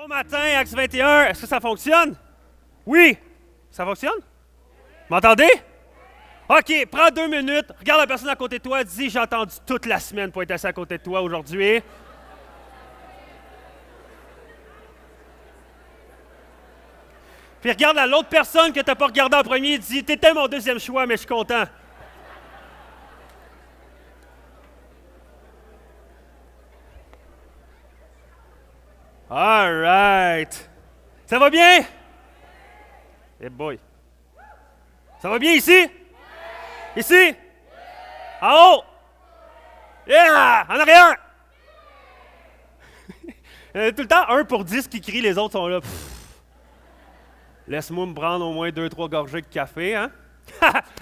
Bon matin, Axe 21. Est-ce que ça fonctionne? Oui. Ça fonctionne? M'entendez? OK, prends 2 minutes, regarde la personne à côté de toi, dis j'ai entendu toute la semaine pour être assis à côté de toi aujourd'hui. Puis regarde à l'autre personne que tu n'as pas regardé en premier, dis t'étais mon deuxième choix, mais je suis content. All right. Ça va bien? Eh boy. Ça va bien ici? Ici? En haut? Yeah! En arrière! Tout le temps 1 pour 10 qui crie, les autres sont là. Laisse-moi me prendre au moins 2-3 gorgées de café, hein?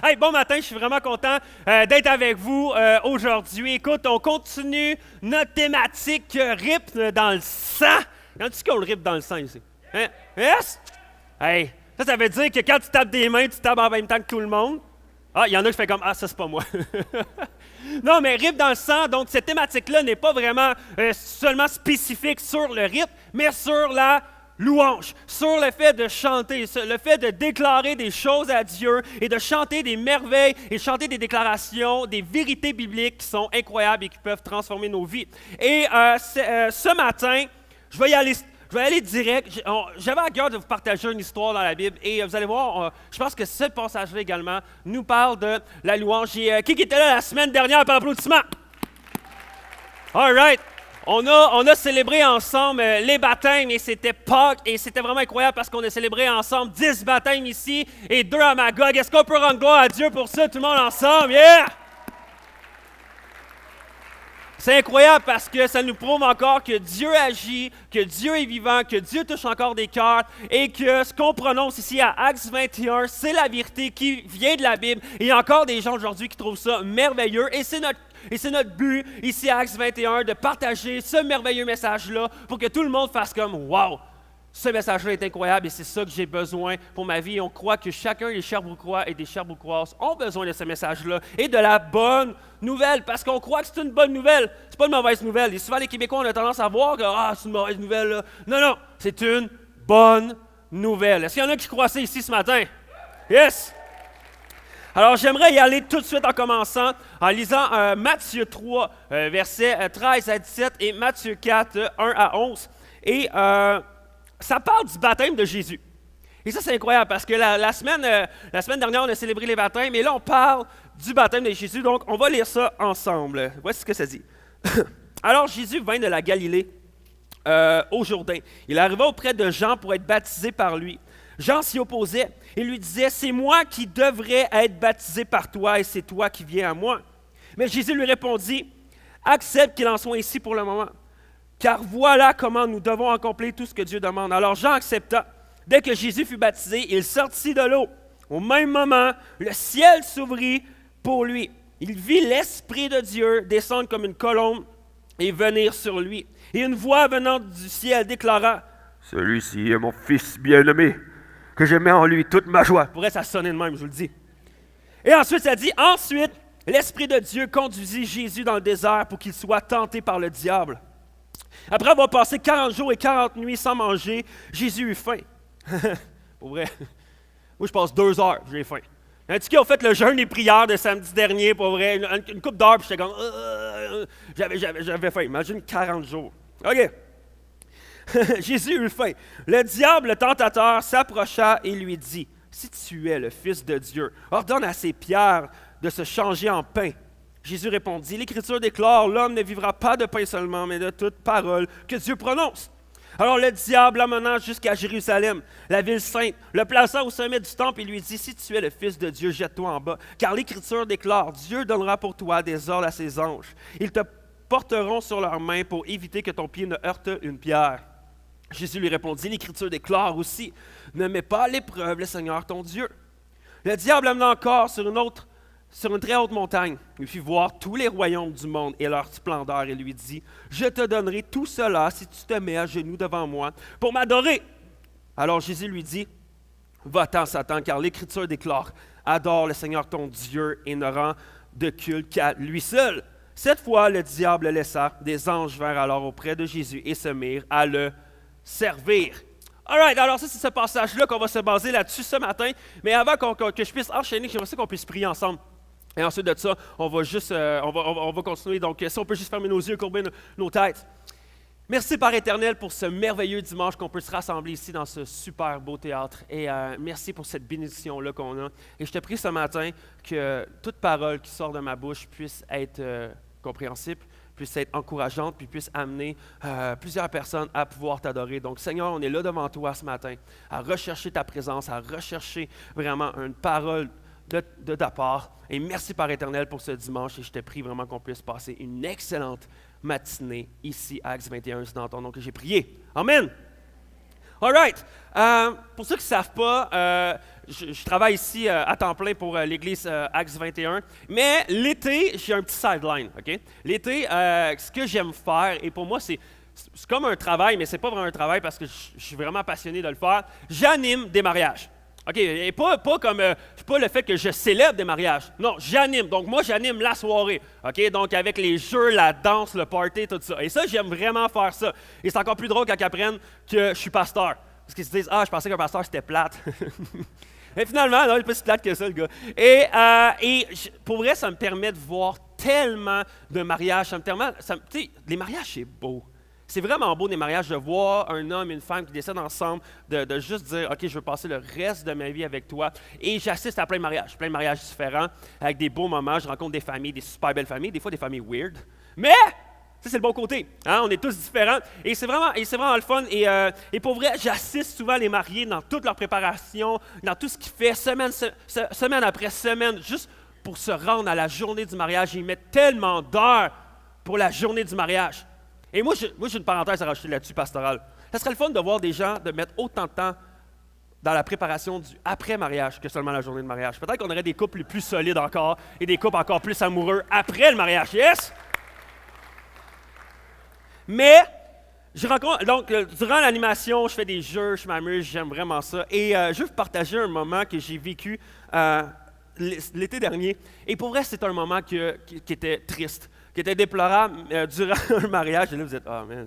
Hey, bon matin, je suis vraiment content d'être avec vous aujourd'hui. Écoute, on continue notre thématique rythme dans le sang. Y en a-tu qu'on le rythme dans le sang ici? Hein? Yes? Hey, ça veut dire que quand tu tapes des mains, tu tapes en même temps que tout le monde. Ah, il y en a qui font comme « Ah, ça, c'est pas moi. » Non, mais rythme dans le sang, donc cette thématique-là n'est pas vraiment seulement spécifique sur le rythme, mais sur la louange, sur le fait de chanter, sur le fait de déclarer des choses à Dieu et de chanter des merveilles et chanter des déclarations, des vérités bibliques qui sont incroyables et qui peuvent transformer nos vies. Et ce matin, je vais y aller direct. J'avais à cœur de vous partager une histoire dans la Bible et vous allez voir, je pense que ce passage-là également nous parle de la louange. Et qui était là la semaine dernière par applaudissement? All right. On a célébré ensemble les baptêmes et c'était Pâques et c'était vraiment incroyable parce qu'on a célébré ensemble 10 baptêmes ici et 2 à Magog. Est-ce qu'on peut rendre gloire à Dieu pour ça, tout le monde ensemble? Yeah! C'est incroyable parce que ça nous prouve encore que Dieu agit, que Dieu est vivant, que Dieu touche encore des cœurs et que ce qu'on prononce ici à Actes 21, c'est la vérité qui vient de la Bible. Et il y a encore des gens aujourd'hui qui trouvent ça merveilleux et c'est notre but ici à Actes 21 de partager ce merveilleux message-là pour que tout le monde fasse comme « Wow! » Ce message-là est incroyable et c'est ça que j'ai besoin pour ma vie. On croit que chacun des Sherbrookeois et des Sherbrookoises ont besoin de ce message-là et de la bonne nouvelle parce qu'on croit que c'est une bonne nouvelle. C'est pas une mauvaise nouvelle. Et souvent, les Québécois, on a tendance à voir que c'est une mauvaise nouvelle. Là. Non, c'est une bonne nouvelle. Est-ce qu'il y en a qui croient ça ici ce matin? Yes! Alors, j'aimerais y aller tout de suite en commençant en lisant Matthieu 3, versets 13 à 17 et Matthieu 4, 1 à 11. Et ça parle du baptême de Jésus. Et ça, c'est incroyable parce que la semaine dernière, on a célébré les baptêmes et là, on parle du baptême de Jésus. Donc, on va lire ça ensemble. Voici ce que ça dit. Alors, Jésus vint de la Galilée au Jourdain. Il arriva auprès de Jean pour être baptisé par lui. Jean s'y opposait et lui disait, « C'est moi qui devrais être baptisé par toi et c'est toi qui viens à moi. » Mais Jésus lui répondit, « Accepte qu'il en soit ainsi pour le moment. Car voilà comment nous devons accomplir tout ce que Dieu demande. » Alors Jean accepta. Dès que Jésus fut baptisé, il sortit de l'eau. Au même moment, le ciel s'ouvrit pour lui. Il vit l'Esprit de Dieu descendre comme une colombe et venir sur lui. Et une voix venant du ciel déclara, « Celui-ci est mon Fils bien-aimé, que je mets en lui toute ma joie. » Pourrait ça sonner de même, je vous le dis. Et ensuite, ça dit, « Ensuite, l'Esprit de Dieu conduisit Jésus dans le désert pour qu'il soit tenté par le diable. » Après avoir passé 40 jours et 40 nuits sans manger, Jésus eut faim. Pour vrai. Moi, je passe 2 heures, j'ai faim. Y en a-tu qui ont fait le jeûne et prières de samedi dernier, pour vrai? Une couple d'heures, puis j'étais comme... J'avais faim. Imagine 40 jours. OK. Jésus eut faim. Le diable, le tentateur, s'approcha et lui dit, « Si tu es le Fils de Dieu, ordonne à ces pierres de se changer en pain. » Jésus répondit, « L'Écriture déclare, l'homme ne vivra pas de pain seulement, mais de toute parole que Dieu prononce. » Alors le diable l'amena jusqu'à Jérusalem, la ville sainte, le plaça au sommet du temple et lui dit, « Si tu es le Fils de Dieu, jette-toi en bas, car l'Écriture déclare, Dieu donnera pour toi des ordres à ses anges. Ils te porteront sur leurs mains pour éviter que ton pied ne heurte une pierre. » Jésus lui répondit, « L'Écriture déclare aussi, ne mets pas à l'épreuve le Seigneur ton Dieu. » Le diable l'amena encore sur une très haute montagne, il fit voir tous les royaumes du monde et leur splendeur et lui dit, « Je te donnerai tout cela si tu te mets à genoux devant moi pour m'adorer. » Alors Jésus lui dit, « Va-t'en, Satan, car l'Écriture déclare, adore le Seigneur ton Dieu et ne rend de culte qu'à lui seul. » Cette fois, le diable le laissa. Des anges vinrent alors auprès de Jésus et se mirent à le servir. Alright, alors ça, c'est ce passage-là qu'on va se baser là-dessus ce matin. Mais avant que je puisse enchaîner, j'aimerais qu'on puisse prier ensemble. Et ensuite de ça, on va juste, on va continuer. Donc, si on peut juste fermer nos yeux, courber nos têtes. Merci, Père éternel, pour ce merveilleux dimanche qu'on peut se rassembler ici dans ce super beau théâtre. Et merci pour cette bénédiction-là qu'on a. Et je te prie ce matin que toute parole qui sort de ma bouche puisse être compréhensible, puisse être encourageante, puis puisse amener plusieurs personnes à pouvoir t'adorer. Donc, Seigneur, on est là devant toi ce matin, à rechercher ta présence, à rechercher vraiment une parole de ta part. Et merci, Père éternel, pour ce dimanche. Et je te prie vraiment qu'on puisse passer une excellente matinée ici à Acts 21. C'est dans ton nom que j'ai prié. Amen! All right. Pour ceux qui ne savent pas, je travaille ici à temps plein pour l'église Acts 21. Mais l'été, j'ai un petit sideline. Okay? L'été, ce que j'aime faire, et pour moi, c'est comme un travail, mais ce n'est pas vraiment un travail parce que je suis vraiment passionné de le faire. J'anime des mariages. OK, et pas le fait que je célèbre des mariages. Non, j'anime. Donc, moi, j'anime la soirée. OK, donc avec les jeux, la danse, le party, tout ça. Et ça, j'aime vraiment faire ça. Et c'est encore plus drôle quand ils apprennent que je suis pasteur. Parce qu'ils se disent, je pensais qu'un pasteur, c'était plate. Et finalement, non, il n'est pas si plate que ça, le gars. Et pour vrai, ça me permet de voir tellement de mariages. Tu sais, les mariages, c'est beau. C'est vraiment beau des mariages de voir un homme et une femme qui décident ensemble de juste dire « OK, je veux passer le reste de ma vie avec toi ». Et j'assiste à plein de mariages différents, avec des beaux moments. Je rencontre des familles, des super belles familles, des fois des familles weird. Mais ça, c'est le bon côté. Hein? On est tous différents. Et c'est vraiment le fun. Et pour vrai, j'assiste souvent les mariés dans toute leur préparation, dans tout ce qu'ils font, semaine après semaine, juste pour se rendre à la journée du mariage. Ils mettent tellement d'heures pour la journée du mariage. Et moi, j'ai une parenthèse à rajouter là-dessus, pastorale. Ça serait le fun de voir des gens de mettre autant de temps dans la préparation du après-mariage que seulement la journée de mariage. Peut-être qu'on aurait des couples plus solides encore et des couples encore plus amoureux après le mariage. Yes? Mais, donc, durant l'animation, je fais des jeux, je m'amuse, j'aime vraiment ça. Et je veux vous partager un moment que j'ai vécu l'été dernier. Et pour vrai, c'est un moment qui était triste, qui était déplorable durant un mariage. Et là, vous êtes « Ah, man,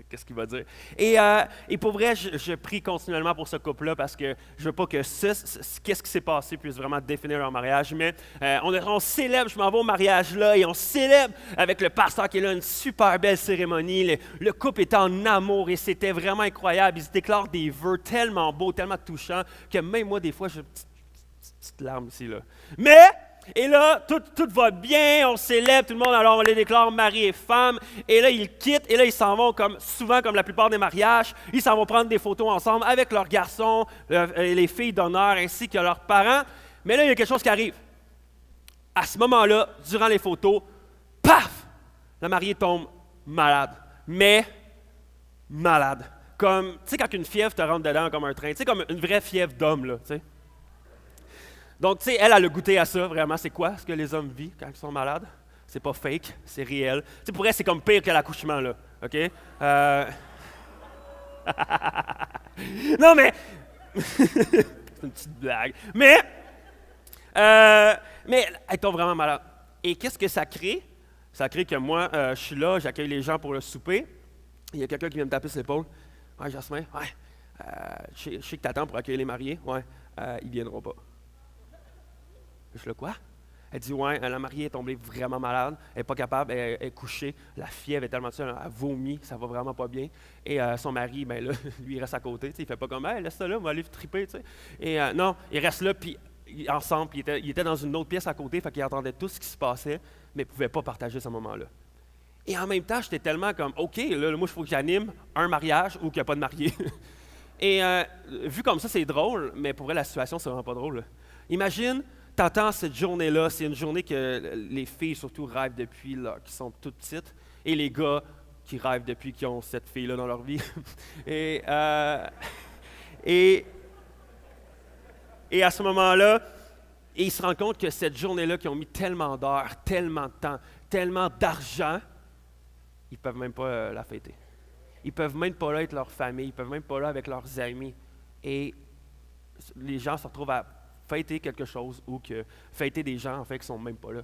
qu'est-ce qu'il va dire? » Et pour vrai, je prie continuellement pour ce couple-là parce que je veux pas que qu'est-ce qui s'est passé puisse vraiment définir leur mariage. Mais on célèbre, je m'en vais au mariage-là et on célèbre avec le pasteur qui est là, une super belle cérémonie. Le couple était en amour et c'était vraiment incroyable. Ils se déclarent des vœux tellement beaux, tellement touchants que même moi, des fois, j'ai une petite larme ici, là. Mais... Et là, tout va bien, on célèbre, tout le monde, alors on les déclare mari et femme. Et là, ils quittent, et là, ils s'en vont, souvent comme la plupart des mariages, ils s'en vont prendre des photos ensemble avec leurs garçons, les filles d'honneur, ainsi que leurs parents. Mais là, il y a quelque chose qui arrive. À ce moment-là, durant les photos, paf! Le marié tombe malade. Mais malade. Comme, tu sais, quand une fièvre te rentre dedans comme un train, tu sais, comme une vraie fièvre d'homme, là, tu sais. Donc, tu sais, elle a goûté à ça, vraiment. C'est quoi ce que les hommes vivent quand ils sont malades? C'est pas fake, c'est réel. Tu sais, pour elle, c'est comme pire que l'accouchement, là. OK? Non, mais... c'est une petite blague. Mais elle tombe vraiment malade. Et qu'est-ce que ça crée? Ça crée que moi, je suis là, j'accueille les gens pour le souper. Il y a quelqu'un qui vient me taper sur l'épaule. « Ouais, Jasmin, ouais. Je sais que tu attends pour accueillir les mariés. Ouais, ils viendront pas. » Je suis là, quoi? Elle dit, ouais, la mariée est tombée vraiment malade, elle n'est pas capable, elle est couchée, la fièvre est tellement elle vomit, ça va vraiment pas bien. Et son mari, ben là, lui, il reste à côté, il fait pas comme, hey, laisse ça là, on va aller triper, tu sais. Et non, il reste là, puis ensemble, puis il était dans une autre pièce à côté, fait qu'il entendait tout ce qui se passait, mais il ne pouvait pas partager ce moment-là. Et en même temps, j'étais tellement comme, OK, là, moi, il faut que j'anime un mariage ou qu'il n'y a pas de marié. Et vu comme ça, c'est drôle, mais pour vrai, la situation, c'est vraiment pas drôle. Là. Imagine, t'attends cette journée-là, c'est une journée que les filles surtout rêvent depuis, là, qui sont toutes petites, et les gars qui rêvent depuis qu'ils ont cette fille-là dans leur vie. et à ce moment-là, ils se rendent compte que cette journée-là, qu'ils ont mis tellement d'heures, tellement de temps, tellement d'argent, ils ne peuvent même pas la fêter. Ils ne peuvent même pas là être leur famille, ils ne peuvent même pas là avec leurs amis. Et les gens se retrouvent à fêter quelque chose ou que fêter des gens, en fait, qui ne sont même pas là.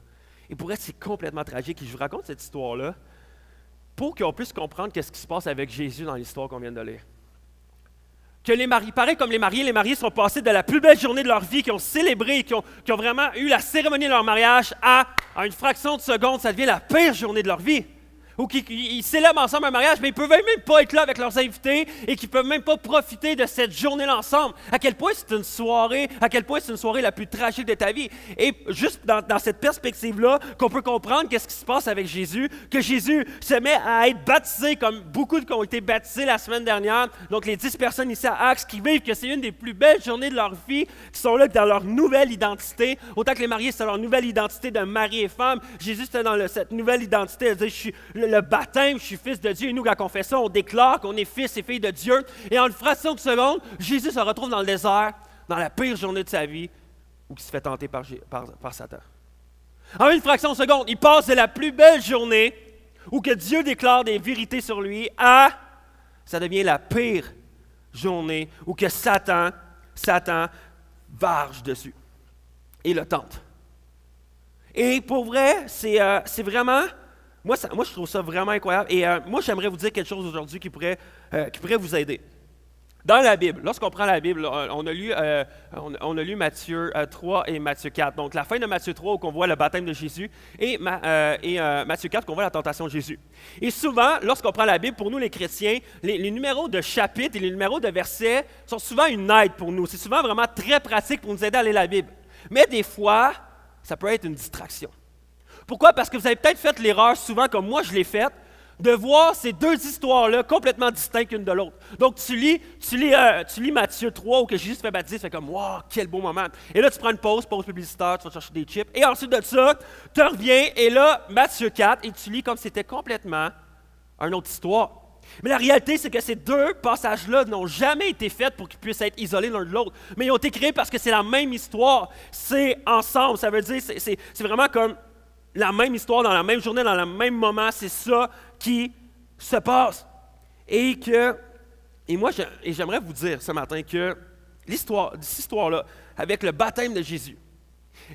Et pour être, c'est complètement tragique. Et je vous raconte cette histoire-là pour qu'on puisse comprendre qu'est-ce qui se passe avec Jésus dans l'histoire qu'on vient de lire. Que les mariés, pareil comme les mariés sont passés de la plus belle journée de leur vie, qui ont célébré, qui ont vraiment eu la cérémonie de leur mariage, à une fraction de seconde, ça devient la pire journée de leur vie. Ou qu'ils célèbrent ensemble un mariage, mais ils ne peuvent même pas être là avec leurs invités et qu'ils ne peuvent même pas profiter de cette journée-là ensemble. À quel point c'est une soirée la plus tragique de ta vie. Et juste dans cette perspective-là, qu'on peut comprendre qu'est-ce qui se passe avec Jésus, que Jésus se met à être baptisé comme beaucoup qui ont été baptisés la semaine dernière. Donc les 10 personnes ici à Axe qui vivent que c'est une des plus belles journées de leur vie, qui sont là dans leur nouvelle identité. Autant que les mariés, c'est leur nouvelle identité de mari et femme. Jésus, c'était dans cette nouvelle identité, elle dit, je suis le baptême, je suis fils de Dieu. Et nous, quand on fait ça, on déclare qu'on est fils et filles de Dieu. Et en une fraction de seconde, Jésus se retrouve dans le désert, dans la pire journée de sa vie, où il se fait tenter par Satan. En une fraction de seconde, il passe de la plus belle journée, où que Dieu déclare des vérités sur lui, ça devient la pire journée, où que Satan varge dessus et le tente. Et pour vrai, c'est vraiment... Moi, je trouve ça vraiment incroyable. Et moi, j'aimerais vous dire quelque chose aujourd'hui qui pourrait vous aider. Dans la Bible, lorsqu'on prend la Bible, on a lu Matthieu 3 et Matthieu 4. Donc, la fin de Matthieu 3, où on voit le baptême de Jésus, et Matthieu 4, où on voit la tentation de Jésus. Et souvent, lorsqu'on prend la Bible, pour nous, les chrétiens, les numéros de chapitres et les numéros de versets sont souvent une aide pour nous. C'est souvent vraiment très pratique pour nous aider à lire la Bible. Mais des fois, ça peut être une distraction. Pourquoi? Parce que vous avez peut-être fait l'erreur, souvent comme moi je l'ai faite, de voir ces deux histoires-là complètement distinctes l'une de l'autre. Donc tu lis Matthieu 3 où que Jésus se fait baptiser, tu fais comme « Wow, quel beau moment! » Et là tu prends une pause publicitaire, tu vas chercher des chips, et ensuite de ça, tu reviens, et là, Matthieu 4, et tu lis comme si c'était complètement une autre histoire. Mais la réalité, c'est que ces deux passages-là n'ont jamais été faits pour qu'ils puissent être isolés l'un de l'autre, mais ils ont été créés parce que c'est la même histoire, c'est ensemble, ça veut dire, c'est vraiment comme la même histoire, dans la même journée, dans le même moment, c'est ça qui se passe. Et moi, j'aimerais vous dire ce matin que cette histoire-là, avec le baptême de Jésus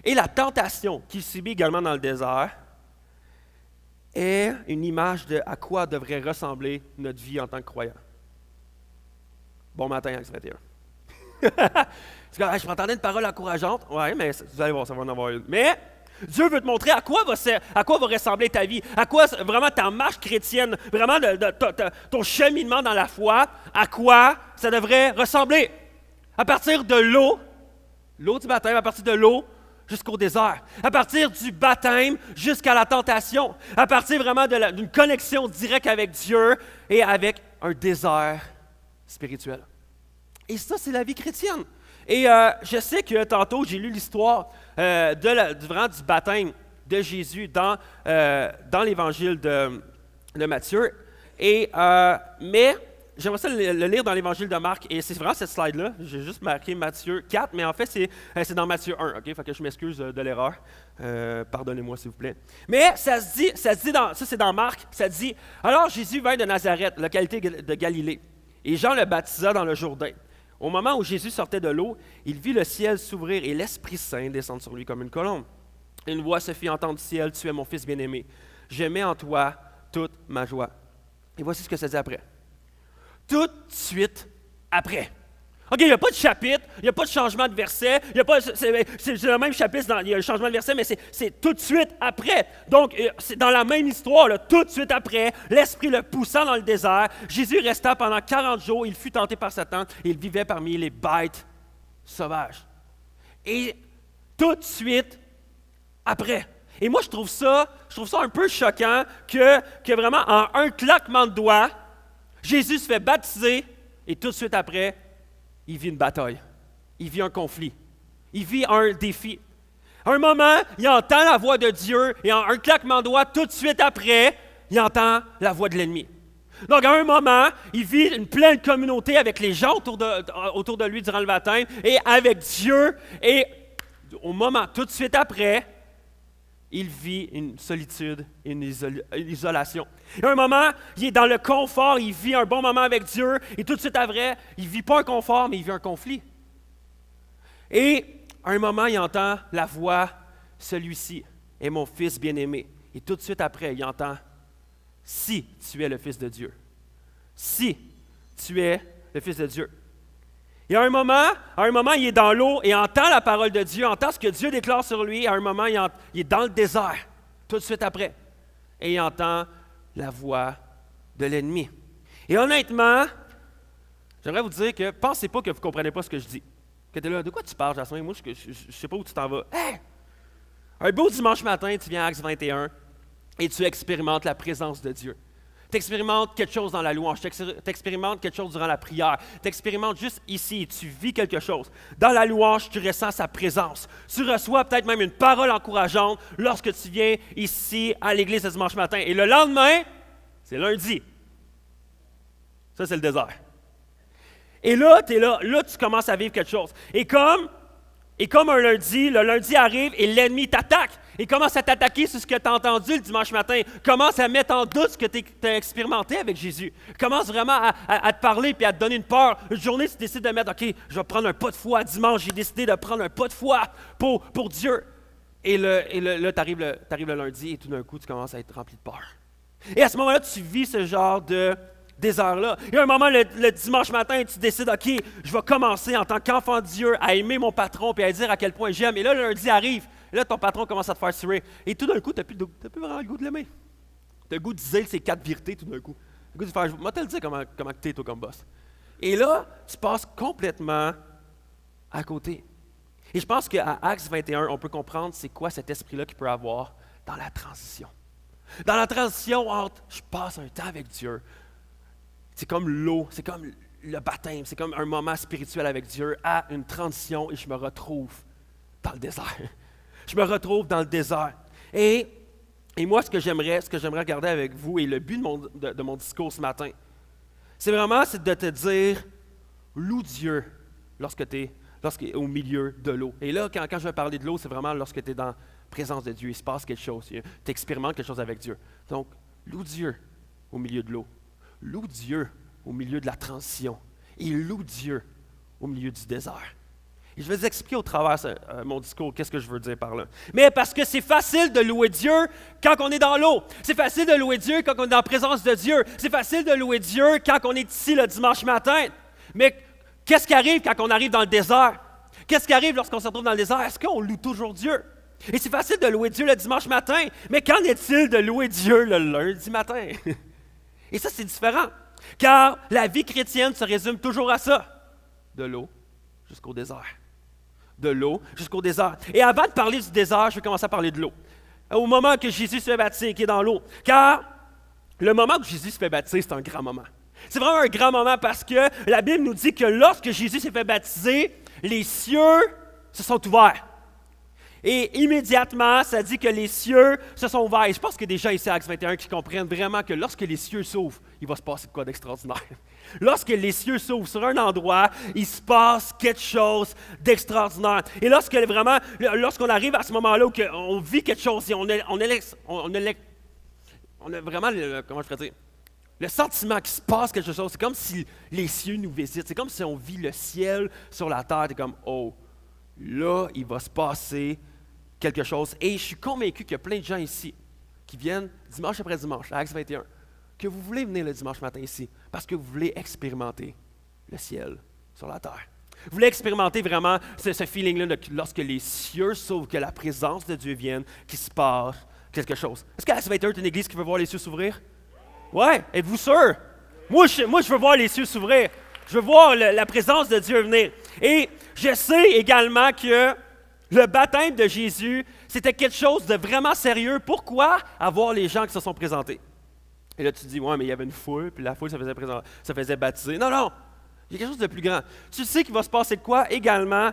et la tentation qu'il subit également dans le désert, est une image de à quoi devrait ressembler notre vie en tant que croyant. Bon matin, Acts 21. Je m'entendais une parole encourageante. Oui, mais vous allez voir, ça va en avoir une. Mais Dieu veut te montrer à quoi va ressembler ta vie, à quoi vraiment ta marche chrétienne, vraiment ton cheminement dans la foi, à quoi ça devrait ressembler. À partir de l'eau du baptême, à partir de l'eau jusqu'au désert, à partir du baptême jusqu'à la tentation, à partir vraiment d'une connexion directe avec Dieu et avec un désert spirituel. Et ça, c'est la vie chrétienne. Et je sais que tantôt, j'ai lu l'histoire du baptême de Jésus dans l'évangile de Matthieu. Mais j'aimerais ça le lire dans l'évangile de Marc. Et c'est vraiment cette slide-là. J'ai juste marqué Matthieu 4, mais en fait, c'est dans Matthieu 1. OK? Fait que je m'excuse de l'erreur. Pardonnez-moi, s'il vous plaît. Mais ça se dit ça c'est dans Marc, ça dit « Alors Jésus vint de Nazareth, localité de Galilée, et Jean le baptisa dans le Jourdain. Au moment où Jésus sortait de l'eau, il vit le ciel s'ouvrir et l'Esprit Saint descendre sur lui comme une colombe. Une voix se fit entendre du ciel, « Tu es mon Fils bien-aimé. Je mets en toi toute ma joie. » Et voici ce que ça dit après. Tout de suite après. OK, il n'y a pas de chapitre, il n'y a pas de changement de verset, c'est le même chapitre, il y a le changement de verset, mais c'est tout de suite après. Donc, c'est dans la même histoire, là, tout de suite après, l'Esprit le poussant dans le désert, Jésus resta pendant 40 jours, il fut tenté par Satan, et il vivait parmi les bêtes sauvages. Et tout de suite après. Et moi, je trouve ça un peu choquant que vraiment, en un claquement de doigts, Jésus se fait baptiser, et tout de suite après, il vit une bataille, il vit un conflit, il vit un défi. À un moment, il entend la voix de Dieu et en un claquement de doigts, tout de suite après, il entend la voix de l'ennemi. Donc, à un moment, il vit une pleine communauté avec les gens autour de lui durant le baptême et avec Dieu. Et au moment, tout de suite après, il vit une solitude et une isolation. Et à un moment, il est dans le confort, il vit un bon moment avec Dieu, et tout de suite après, il ne vit pas un confort, mais il vit un conflit. Et à un moment, il entend la voix, celui-ci est mon Fils bien-aimé. Et tout de suite après, il entend, si tu es le Fils de Dieu. Si tu es le Fils de Dieu. Et à un moment, il est dans l'eau et entend la parole de Dieu, entend ce que Dieu déclare sur lui. Et à un moment, il est dans le désert, tout de suite après. Et il entend la voix de l'ennemi. Et honnêtement, j'aimerais vous dire que pensez pas que vous ne comprenez pas ce que je dis. Que tu es là, de quoi tu parles, Jasmin? Moi, je ne sais pas où tu t'en vas. Hey! Un beau dimanche matin, tu viens à Acts 21 et tu expérimentes la présence de Dieu. Tu expérimentes quelque chose dans la louange, tu expérimentes quelque chose durant la prière, tu expérimentes juste ici, tu vis quelque chose. Dans la louange, tu ressens sa présence. Tu reçois peut-être même une parole encourageante lorsque tu viens ici à l'église ce dimanche matin. Et le lendemain, c'est lundi. Ça, c'est le désert. Et là, tu es là, tu commences à vivre quelque chose. Et comme un lundi, le lundi arrive et l'ennemi t'attaque. Il commence à t'attaquer sur ce que tu as entendu le dimanche matin. Commence à mettre en doute ce que tu as expérimenté avec Jésus. Commence vraiment à te parler et à te donner une peur. Une journée, tu décides de mettre, OK, je vais prendre un pas de foi. Dimanche, j'ai décidé de prendre un pas de foi pour Dieu. Et là, tu arrives le lundi et tout d'un coup, tu commences à être rempli de peur. Et à ce moment-là, tu vis ce genre de désert-là. Il y a un moment, le dimanche matin, tu décides, OK, je vais commencer en tant qu'enfant de Dieu à aimer mon patron et à dire à quel point j'aime. Et là, le lundi arrive. Et là, ton patron commence à te faire suer. Et tout d'un coup, tu n'as plus vraiment le goût de l'aimer. Tu as le goût de dire ces 4 vérités tout d'un coup. Tu as le goût de faire, moi, te le dire comment tu es, toi, comme boss. Et là, tu passes complètement à côté. Et je pense qu'à Acts 21, on peut comprendre c'est quoi cet esprit-là qu'il peut avoir dans la transition. Dans la transition entre je passe un temps avec Dieu, c'est comme l'eau, c'est comme le baptême, c'est comme un moment spirituel avec Dieu, à une transition et je me retrouve dans le désert. Je me retrouve dans le désert. Et moi, ce que j'aimerais regarder avec vous, et le but de mon discours ce matin, c'est de te dire, loue Dieu lorsqu'il est au milieu de l'eau. Et là, quand je vais parler de l'eau, c'est vraiment lorsque tu es dans la présence de Dieu, il se passe quelque chose, tu expérimentes quelque chose avec Dieu. Donc, loue Dieu au milieu de l'eau. Loue Dieu au milieu de la transition. Et loue Dieu au milieu du désert. Et je vais vous expliquer au travers mon discours qu'est-ce que je veux dire par là. Mais parce que c'est facile de louer Dieu quand on est dans l'eau. C'est facile de louer Dieu quand on est dans la présence de Dieu. C'est facile de louer Dieu quand on est ici le dimanche matin. Mais qu'est-ce qui arrive quand on arrive dans le désert? Qu'est-ce qui arrive lorsqu'on se retrouve dans le désert? Est-ce qu'on loue toujours Dieu? Et c'est facile de louer Dieu le dimanche matin. Mais qu'en est-il de louer Dieu le lundi matin? Et ça, c'est différent. Car la vie chrétienne se résume toujours à ça. De l'eau jusqu'au désert. De l'eau jusqu'au désert. Et avant de parler du désert, je vais commencer à parler de l'eau. Au moment que Jésus se fait baptiser, qui est dans l'eau. Car le moment où Jésus se fait baptiser, c'est un grand moment. C'est vraiment un grand moment parce que la Bible nous dit que lorsque Jésus s'est fait baptiser, les cieux se sont ouverts. Et immédiatement, ça dit que les cieux se sont ouverts. Et je pense qu'il y a des gens ici à Acts 21 qui comprennent vraiment que lorsque les cieux s'ouvrent, il va se passer quoi d'extraordinaire. Lorsque les cieux s'ouvrent sur un endroit, il se passe quelque chose d'extraordinaire. Et lorsqu'on arrive à ce moment-là où on vit quelque chose et on a vraiment, comment je pourrais dire, le sentiment qu'il se passe quelque chose, c'est comme si les cieux nous visitent. C'est comme si on vit le ciel sur la terre. C'est comme, oh, là, il va se passer quelque chose. Et je suis convaincu qu'il y a plein de gens ici qui viennent dimanche après dimanche, à Acts 21, que vous voulez venir le dimanche matin ici parce que vous voulez expérimenter le ciel sur la terre. Vous voulez expérimenter vraiment ce feeling-là lorsque les cieux s'ouvrent, que la présence de Dieu vienne, qu'il se passe quelque chose. Est-ce qu'Acts 21 est une église qui veut voir les cieux s'ouvrir? Ouais, êtes-vous sûr? Moi, je veux voir les cieux s'ouvrir. Je veux voir la présence de Dieu venir. Et je sais également que le baptême de Jésus, c'était quelque chose de vraiment sérieux. Pourquoi? À voir les gens qui se sont présentés. Et là, tu te dis, ouais, mais il y avait une foule, puis la foule se faisait baptiser. Non, non, il y a quelque chose de plus grand. Tu sais qu'il va se passer de quoi également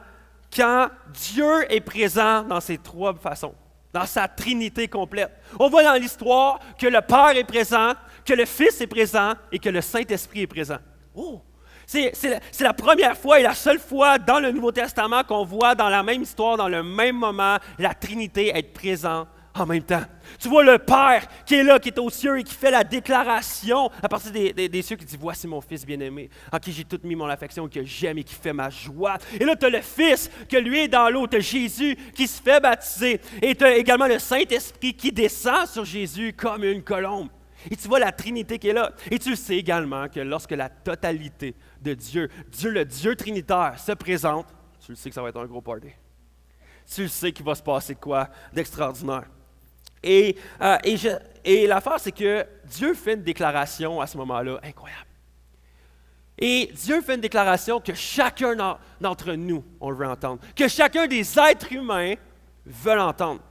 quand Dieu est présent dans ces 3 façons, dans sa trinité complète. On voit dans l'histoire que le Père est présent, que le Fils est présent et que le Saint-Esprit est présent. Oh! C'est la première fois et la seule fois dans le Nouveau Testament qu'on voit dans la même histoire, dans le même moment, la Trinité être présente en même temps. Tu vois le Père qui est là, qui est aux cieux et qui fait la déclaration à partir des cieux qui dit « Voici mon Fils bien-aimé, en qui j'ai tout mis mon affection, que j'aime et qui fait ma joie. » Et là, tu as le Fils que lui est dans l'eau, tu as Jésus qui se fait baptiser et tu as également le Saint-Esprit qui descend sur Jésus comme une colombe. Et tu vois la Trinité qui est là. Et tu sais également que lorsque la totalité de Dieu, le Dieu trinitaire, se présente, tu le sais que ça va être un gros party. Tu le sais qu'il va se passer de quoi d'extraordinaire. Et l'affaire, c'est que Dieu fait une déclaration à ce moment-là incroyable. Et Dieu fait une déclaration que chacun d'entre nous, on le veut entendre. Que chacun des êtres humains veut entendre.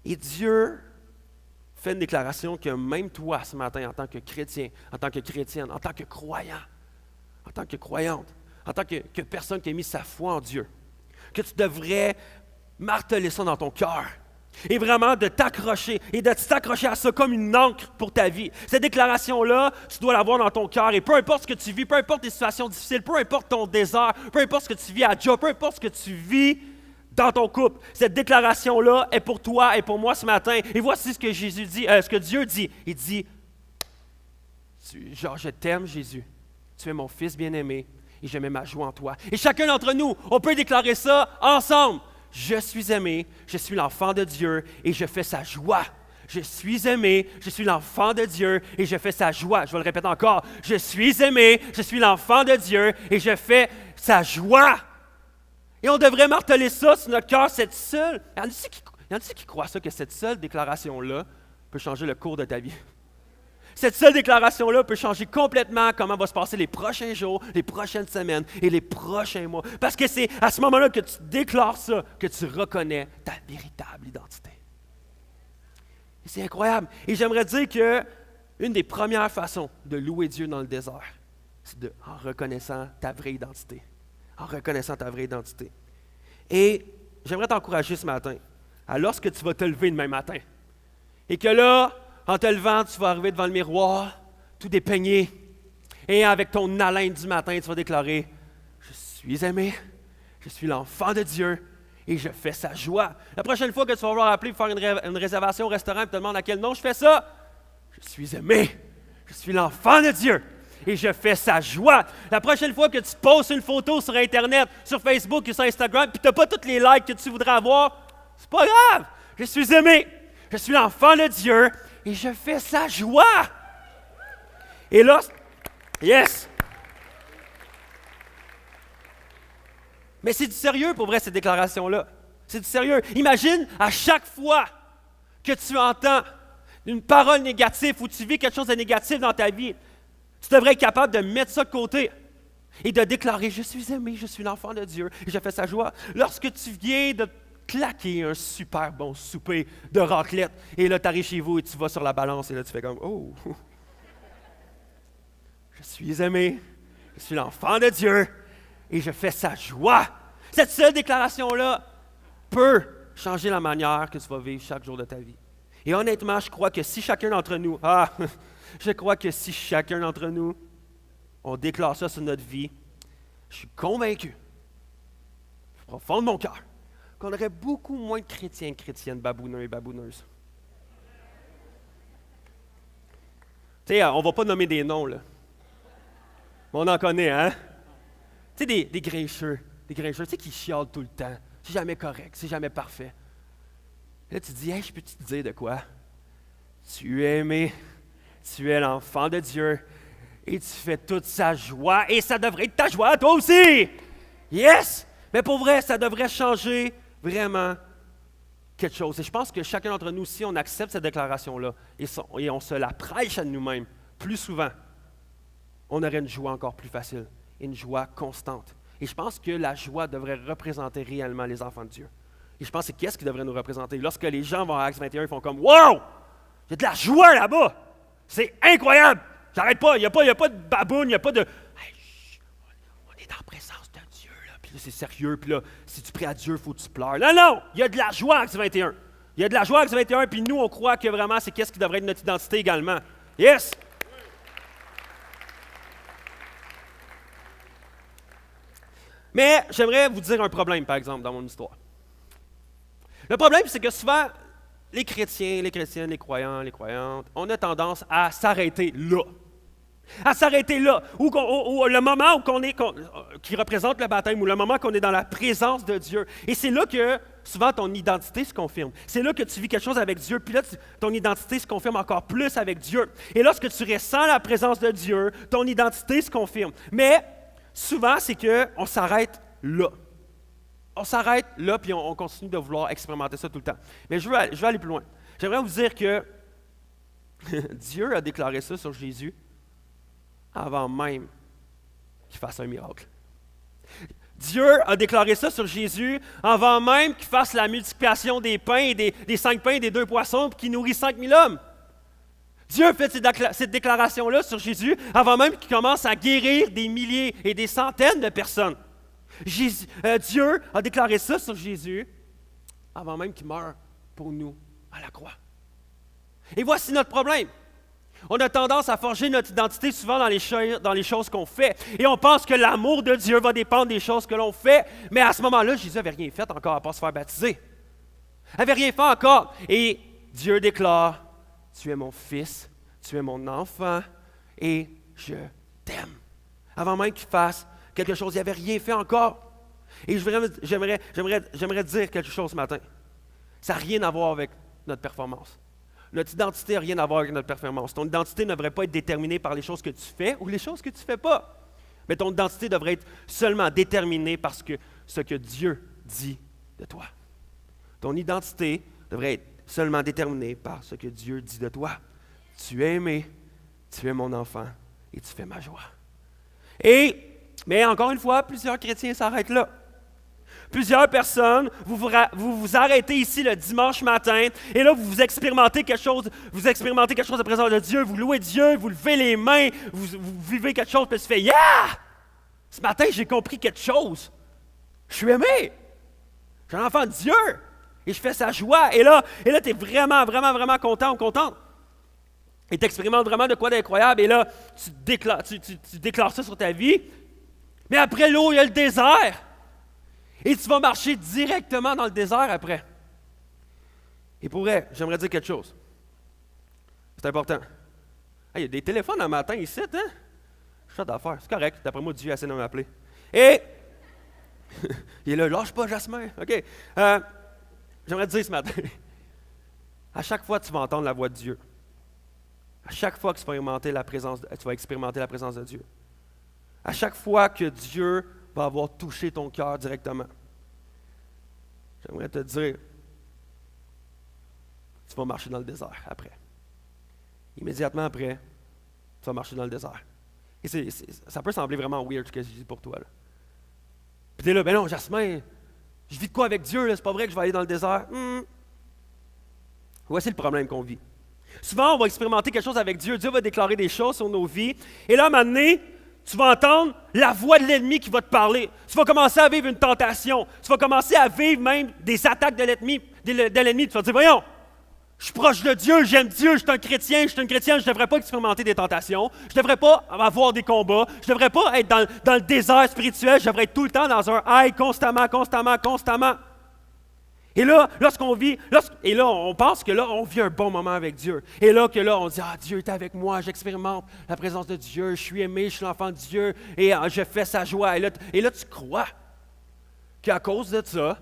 Et Dieu fait une déclaration que même toi, ce matin, en tant que chrétien, en tant que chrétienne, en tant que croyant, en tant que croyante, en tant que personne qui a mis sa foi en Dieu, que tu devrais marteler ça dans ton cœur. Et vraiment de t'accrocher, et de t'accrocher à ça comme une encre pour ta vie. Cette déclaration-là, tu dois l'avoir dans ton cœur. Et peu importe ce que tu vis, peu importe les situations difficiles, peu importe ton désert, peu importe ce que tu vis à job, peu importe ce que tu vis dans ton couple, cette déclaration-là est pour toi et pour moi ce matin. Et voici ce que Jésus dit, ce que Dieu dit. Il dit, je t'aime Jésus, tu es mon fils bien-aimé et je mets ma joie en toi. Et chacun d'entre nous, on peut déclarer ça ensemble. Je suis aimé, je suis l'enfant de Dieu et je fais sa joie. Je suis aimé, je suis l'enfant de Dieu et je fais sa joie. Je vais le répéter encore. Je suis aimé, je suis l'enfant de Dieu et je fais sa joie. Et on devrait marteler ça sur notre cœur, cette seule. Il y en a qui croient ça, que cette seule déclaration-là peut changer le cours de ta vie. Cette seule déclaration-là peut changer complètement comment va se passer les prochains jours, les prochaines semaines et les prochains mois. Parce que c'est à ce moment-là que tu déclares ça, que tu reconnais ta véritable identité. Et c'est incroyable. Et j'aimerais dire que une des premières façons de louer Dieu dans le désert, c'est en reconnaissant ta vraie identité. En reconnaissant ta vraie identité. Et j'aimerais t'encourager ce matin, lorsque tu vas te lever demain matin, et que là, en te levant, tu vas arriver devant le miroir, tout dépeigné, et avec ton haleine du matin, tu vas déclarer « Je suis aimé, je suis l'enfant de Dieu, et je fais sa joie. » La prochaine fois que tu vas vouloir appeler pour faire une réservation au restaurant et te demander à quel nom je fais ça, « Je suis aimé, je suis l'enfant de Dieu, et je fais sa joie. » La prochaine fois que tu postes une photo sur Internet, sur Facebook et sur Instagram, puis tu n'as pas tous les likes que tu voudrais avoir, c'est pas grave. Je suis aimé, je suis l'enfant de Dieu, et je fais sa joie. Et là, yes! Mais c'est du sérieux pour vrai, cette déclaration-là. C'est du sérieux. Imagine, à chaque fois que tu entends une parole négative ou tu vis quelque chose de négatif dans ta vie, tu devrais être capable de mettre ça de côté et de déclarer « Je suis aimé, je suis l'enfant de Dieu et je fais sa joie. » Lorsque tu viens de claquer un super bon souper de raclette et là, tu arrives chez vous et tu vas sur la balance et là, tu fais comme « Oh! Je suis aimé, je suis l'enfant de Dieu et je fais sa joie. » Cette seule déclaration-là peut changer la manière que tu vas vivre chaque jour de ta vie. Et honnêtement, je crois que si chacun d'entre nous, on déclare ça sur notre vie, je suis convaincu, au profond de mon cœur, qu'on aurait beaucoup moins de chrétiens et chrétiennes, babouneux et babouneuses. Tu sais, on ne va pas nommer des noms, là. Mais on en connaît, hein? Tu sais, des grincheux, tu sais, qui chialent tout le temps. C'est jamais correct, c'est jamais parfait. Là, tu te dis, « Hey, je peux te dire de quoi? Tu es aimé, tu es l'enfant de Dieu, et tu fais toute sa joie, et ça devrait être ta joie, toi aussi! Yes! Mais pour vrai, ça devrait changer vraiment quelque chose. Et je pense que chacun d'entre nous, si on accepte cette déclaration-là, et on se la prêche à nous-mêmes plus souvent, on aurait une joie encore plus facile, une joie constante. Et je pense que la joie devrait représenter réellement les enfants de Dieu. Et je pense que c'est qu'est-ce qui devrait nous représenter? Lorsque les gens vont à Acts 21, ils font comme « Wow! Il y a de la joie là-bas! C'est incroyable! J'arrête pas, il n'y a pas de baboune, il n'y a pas de... Hey, chut, on est en présence de Dieu, là, puis là, c'est sérieux, puis là, si tu pries à Dieu, il faut que tu pleures. » Non, il y a de la joie à Acts 21. Il y a de la joie à Acts 21, puis nous, on croit que vraiment, c'est qu'est-ce qui devrait être notre identité également. Yes! Mais j'aimerais vous dire un problème, par exemple, dans mon histoire. Le problème, c'est que souvent, les chrétiens, les chrétiennes, les croyants, les croyantes, on a tendance à s'arrêter là. À s'arrêter là, ou le moment qui représente le baptême, ou le moment qu'on est dans la présence de Dieu. Et c'est là que souvent ton identité se confirme. C'est là que tu vis quelque chose avec Dieu, puis là, ton identité se confirme encore plus avec Dieu. Et lorsque tu ressens la présence de Dieu, ton identité se confirme. Mais souvent, c'est qu'on s'arrête là. On s'arrête là, puis on continue de vouloir expérimenter ça tout le temps. Mais je veux aller plus loin. J'aimerais vous dire que Dieu a déclaré ça sur Jésus avant même qu'il fasse un miracle. Dieu a déclaré ça sur Jésus avant même qu'il fasse la multiplication des pains, des 5 pains et des 2 poissons, puis qu'il nourrit 5000 hommes. Dieu a fait cette déclaration-là sur Jésus avant même qu'il commence à guérir des milliers et des centaines de personnes. Dieu a déclaré ça sur Jésus avant même qu'il meure pour nous à la croix. Et voici notre problème. On a tendance à forger notre identité souvent dans les choses qu'on fait. Et on pense que l'amour de Dieu va dépendre des choses que l'on fait. Mais à ce moment-là, Jésus n'avait rien fait encore à part se faire baptiser. Il n'avait rien fait encore. Et Dieu déclare, « Tu es mon fils, tu es mon enfant, et je t'aime. » Avant même qu'il fasse quelque chose, il n'avait rien fait encore. Et j'aimerais dire quelque chose ce matin. Ça n'a rien à voir avec notre performance. Notre identité n'a rien à voir avec notre performance. Ton identité ne devrait pas être déterminée par les choses que tu fais ou les choses que tu ne fais pas. Mais ton identité devrait être seulement déterminée par ce que Dieu dit de toi. Ton identité devrait être seulement déterminée par ce que Dieu dit de toi. Tu es aimé, tu es mon enfant et tu fais ma joie. Mais encore une fois, plusieurs chrétiens s'arrêtent là. Plusieurs personnes, vous arrêtez ici le dimanche matin, et là, vous expérimentez quelque chose de présence de Dieu, vous louez Dieu, vous levez les mains, vous vivez quelque chose, puis tu fais « Yeah! Ce matin, j'ai compris quelque chose. Je suis aimé. Je suis un enfant de Dieu. Et je fais sa joie. » Et là tu es vraiment, vraiment, vraiment content ou contente. Et tu expérimentes vraiment de quoi d'incroyable. Et là, tu déclares ça sur ta vie. Mais après l'eau, il y a le désert. Et tu vas marcher directement dans le désert après. Et pour vrai, j'aimerais dire quelque chose. C'est important. Il y a des téléphones un matin ici, hein? Je suis d'affaires. C'est correct. D'après moi, Dieu a essayé de m'appeler. Et il est là, lâche pas, Jasmin. OK. J'aimerais te dire ce matin. À chaque fois que tu vas entendre la voix de Dieu, à chaque fois que tu vas expérimenter la présence de Dieu, à chaque fois que Dieu va avoir touché ton cœur directement, j'aimerais te dire, tu vas marcher dans le désert après. Immédiatement après, tu vas marcher dans le désert. Et ça peut sembler vraiment weird ce que je dis pour toi. Là. Puis tu es là, ben non, Jasmin, je vis de quoi avec Dieu, là, c'est pas vrai que je vais aller dans le désert. Voici le problème qu'on vit. Souvent, on va expérimenter quelque chose avec Dieu. Dieu va déclarer des choses sur nos vies. Et là, à un moment donné, tu vas entendre la voix de l'ennemi qui va te parler. Tu vas commencer à vivre une tentation. Tu vas commencer à vivre même des attaques de l'ennemi. Tu vas te dire, voyons, je suis proche de Dieu, j'aime Dieu, je suis un chrétien, je ne devrais pas expérimenter des tentations. Je ne devrais pas avoir des combats. Je ne devrais pas être dans le désert spirituel. Je devrais être tout le temps dans un high constamment. Et là, on pense que là, on vit un bon moment avec Dieu. Et là, on dit, Dieu est avec moi, j'expérimente la présence de Dieu, je suis aimé, je suis l'enfant de Dieu, et je fais sa joie. Et là, tu crois qu'à cause de ça,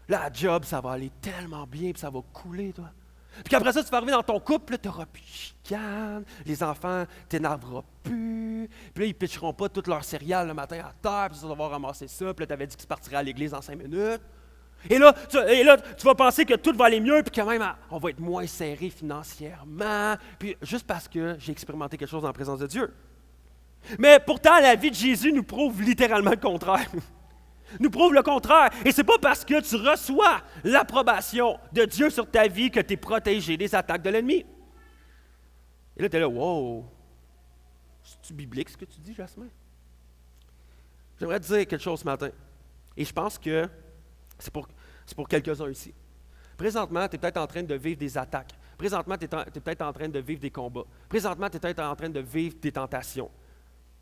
la job, ça va aller tellement bien, puis ça va couler, toi. Puis qu'après ça, tu vas arriver dans ton couple, tu n'auras plus de chicane, les enfants ne t'énerveront plus, puis là, ils ne pitcheront pas toutes leurs céréales le matin à terre, puis tu vas devoir ramasser ça, puis là, tu avais dit qu'ils partiraient à l'église dans 5 minutes. Et là, tu vas penser que tout va aller mieux, puis quand même, on va être moins serré financièrement, puis juste parce que j'ai expérimenté quelque chose en présence de Dieu. Mais pourtant, la vie de Jésus nous prouve littéralement le contraire. Nous prouve le contraire. Et c'est pas parce que tu reçois l'approbation de Dieu sur ta vie que tu es protégé des attaques de l'ennemi. Et là, tu es là, wow! C'est-tu biblique ce que tu dis, Jasmin? J'aimerais te dire quelque chose ce matin. Et je pense que c'est pour quelques-uns ici. Présentement, tu es peut-être en train de vivre des attaques. Présentement, tu es peut-être en train de vivre des combats. Présentement, tu es peut-être en train de vivre des tentations.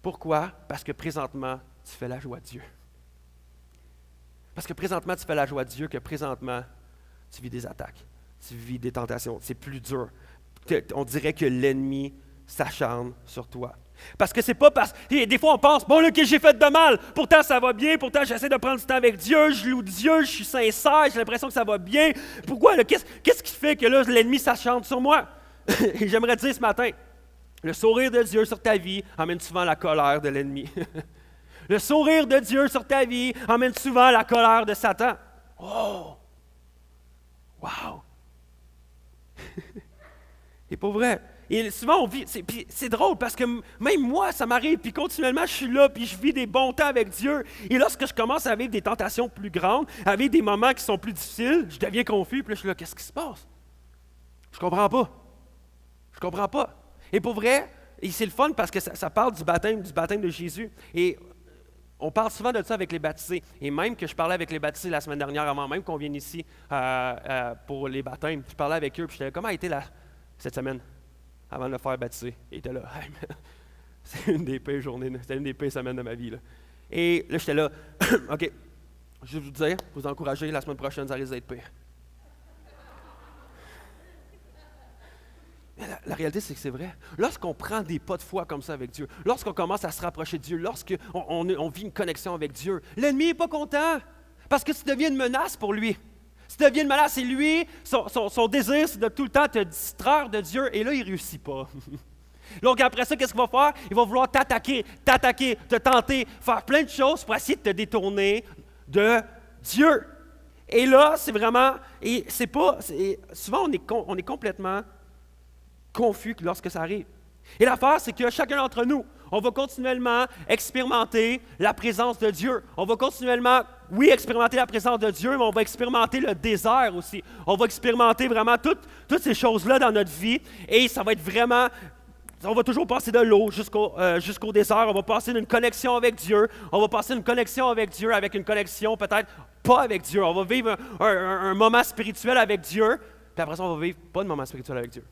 Pourquoi? Parce que présentement, tu fais la joie de Dieu. Parce que présentement, tu fais la joie de Dieu, que présentement, tu vis des attaques. Tu vis des tentations. C'est plus dur. On dirait que l'ennemi s'acharne sur toi. Parce que c'est pas parce... Des fois, on pense, bon, là, que j'ai fait de mal. Pourtant, ça va bien. Pourtant, j'essaie de prendre du temps avec Dieu. Je loue Dieu. Je suis sincère. J'ai l'impression que ça va bien. Pourquoi, là? Qu'est-ce qui fait que là, l'ennemi s'achante sur moi? Et j'aimerais dire ce matin, le sourire de Dieu sur ta vie amène souvent la colère de l'ennemi. Le sourire de Dieu sur ta vie amène souvent la colère de Satan. Oh! Wow! C'est pas vrai. Et souvent, on vit, c'est drôle parce que même moi, ça m'arrive, puis continuellement, je suis là, puis je vis des bons temps avec Dieu. Et lorsque je commence à vivre des tentations plus grandes, à vivre des moments qui sont plus difficiles, je deviens confus, puis là, je suis là, qu'est-ce qui se passe? Je comprends pas. Je comprends pas. Et pour vrai, et c'est le fun parce que ça parle du baptême de Jésus. Et on parle souvent de ça avec les baptisés. Et même que je parlais avec les baptisés la semaine dernière, avant même qu'on vienne ici pour les baptêmes, je parlais avec eux, puis je disais, comment a été cette semaine? Avant de le faire baptiser. Il était là, hey, c'est une des pires journées, c'était une des pires semaines de ma vie. Là. Et là, j'étais là, OK, je vais vous dire, vous encourager, la semaine prochaine, ça risque d'être pire. Mais la réalité, c'est que c'est vrai. Lorsqu'on prend des pas de foi comme ça avec Dieu, lorsqu'on commence à se rapprocher de Dieu, lorsqu'on vit une connexion avec Dieu, l'ennemi n'est pas content parce que tu deviens une menace pour lui. Si tu deviens une menace, c'est lui, son désir, c'est de tout le temps te distraire de Dieu, et là, il ne réussit pas. Donc, après ça, qu'est-ce qu'il va faire? Il va vouloir t'attaquer, te tenter, faire plein de choses pour essayer de te détourner de Dieu. Et là, c'est vraiment, et c'est pas, souvent, on est complètement confus lorsque ça arrive. Et l'affaire, c'est que chacun d'entre nous, on va continuellement expérimenter la présence de Dieu. On va continuellement, oui, expérimenter la présence de Dieu, mais on va expérimenter le désert aussi. On va expérimenter vraiment toutes ces choses-là dans notre vie. Et ça va être vraiment, on va toujours passer de l'eau jusqu'au désert. On va passer d'une connexion avec Dieu. On va passer d'une connexion avec Dieu avec une connexion peut-être pas avec Dieu. On va vivre un moment spirituel avec Dieu. Puis après ça, on va vivre pas de moment spirituel avec Dieu.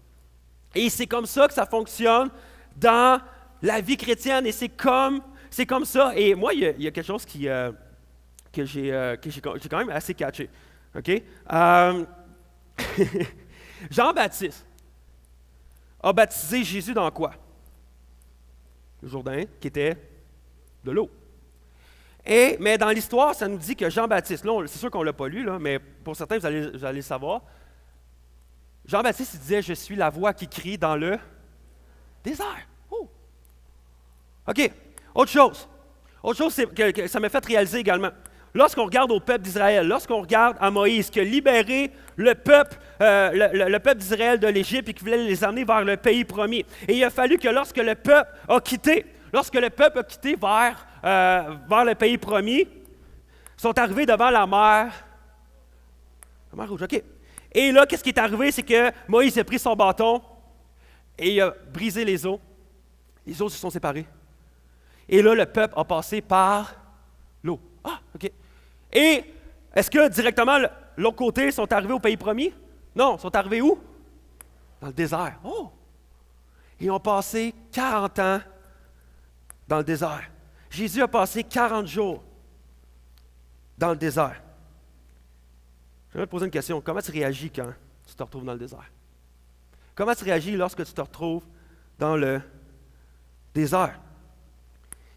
Et c'est comme ça que ça fonctionne dans la vie chrétienne, et c'est comme ça. Et moi, il y a quelque chose que j'ai quand même assez catché. OK? Jean-Baptiste a baptisé Jésus dans quoi? Le Jourdain, qui était de l'eau. Mais dans l'histoire, ça nous dit que Jean-Baptiste, là, c'est sûr qu'on ne l'a pas lu, là, mais pour certains, vous allez le savoir. Jean-Baptiste, il disait, « Je suis la voix qui crie dans le désert. » Oh! OK. Autre chose, c'est que ça m'a fait réaliser également. Lorsqu'on regarde au peuple d'Israël, lorsqu'on regarde à Moïse qui a libéré le peuple d'Israël de l'Égypte et qui voulait les amener vers le pays promis. Et il a fallu que lorsque le peuple a quitté vers le pays promis, ils sont arrivés devant la mer Rouge. OK. Et là, qu'est-ce qui est arrivé? C'est que Moïse a pris son bâton et il a brisé les eaux. Les eaux se sont séparées. Et là, le peuple a passé par l'eau. Ah, OK. Et est-ce que directement, l'autre côté, ils sont arrivés au pays promis? Non, ils sont arrivés où? Dans le désert. Oh! Ils ont passé 40 ans dans le désert. Jésus a passé 40 jours dans le désert. Je vais te poser une question. Comment tu réagis quand tu te retrouves dans le désert? Comment tu réagis lorsque tu te retrouves dans le désert?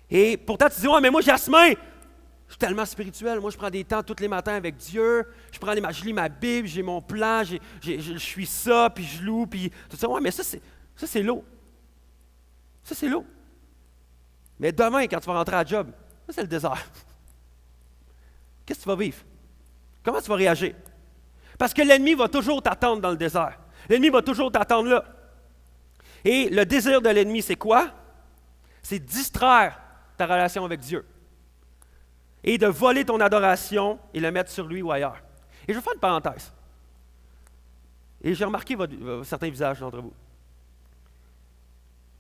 Et pourtant, tu dis, « Ouais, mais moi, Jasmin, je suis tellement spirituel. Moi, je prends des temps tous les matins avec Dieu. Je lis ma Bible, j'ai mon plan, je suis ça, puis je loue, puis tout ça. » Ouais, mais ça, c'est l'eau. Ça, c'est l'eau. Mais demain, quand tu vas rentrer à la job, ça, c'est le désert. Qu'est-ce que tu vas vivre? Comment tu vas réagir? Parce que l'ennemi va toujours t'attendre dans le désert. L'ennemi va toujours t'attendre là. Et le désir de l'ennemi, c'est quoi? C'est distraire ta relation avec Dieu. Et de voler ton adoration et le mettre sur lui ou ailleurs. Et je vais faire une parenthèse. Et j'ai remarqué certains visages d'entre vous.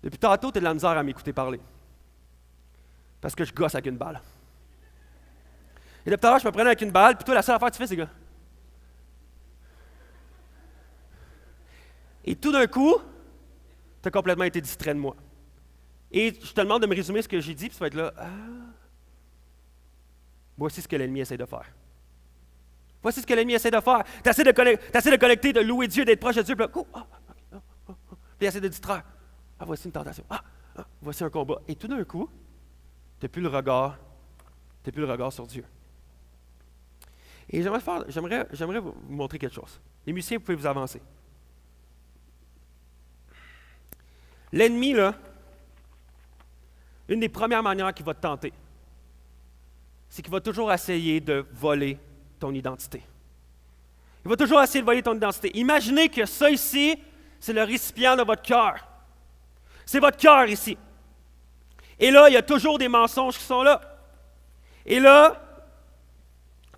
Depuis tantôt, tu as de la misère à m'écouter parler. Parce que je gosse avec une balle. Et depuis tout à l'heure, je me prenais avec une balle, puis toi, la seule affaire que tu fais, c'est que... Et tout d'un coup, tu as complètement été distrait de moi. Et je te demande de me résumer ce que j'ai dit, puis tu vas être là, voici ce que l'ennemi essaie de faire. Voici ce que l'ennemi essaie de faire. Tu essaies de connecter, de louer Dieu, d'être proche de Dieu, puis il essaie de distraire. Ah, voici une tentation. Ah, voici un combat. Et tout d'un coup, tu n'as plus le regard sur Dieu. Et j'aimerais vous montrer quelque chose. Les musiciens, vous pouvez vous avancer. L'ennemi, là, une des premières manières qu'il va te tenter, c'est qu'il va toujours essayer de voler ton identité. Il va toujours essayer de voler ton identité. Imaginez que ça ici, c'est le récipient de votre cœur. C'est votre cœur ici. Et là, il y a toujours des mensonges qui sont là. Et là,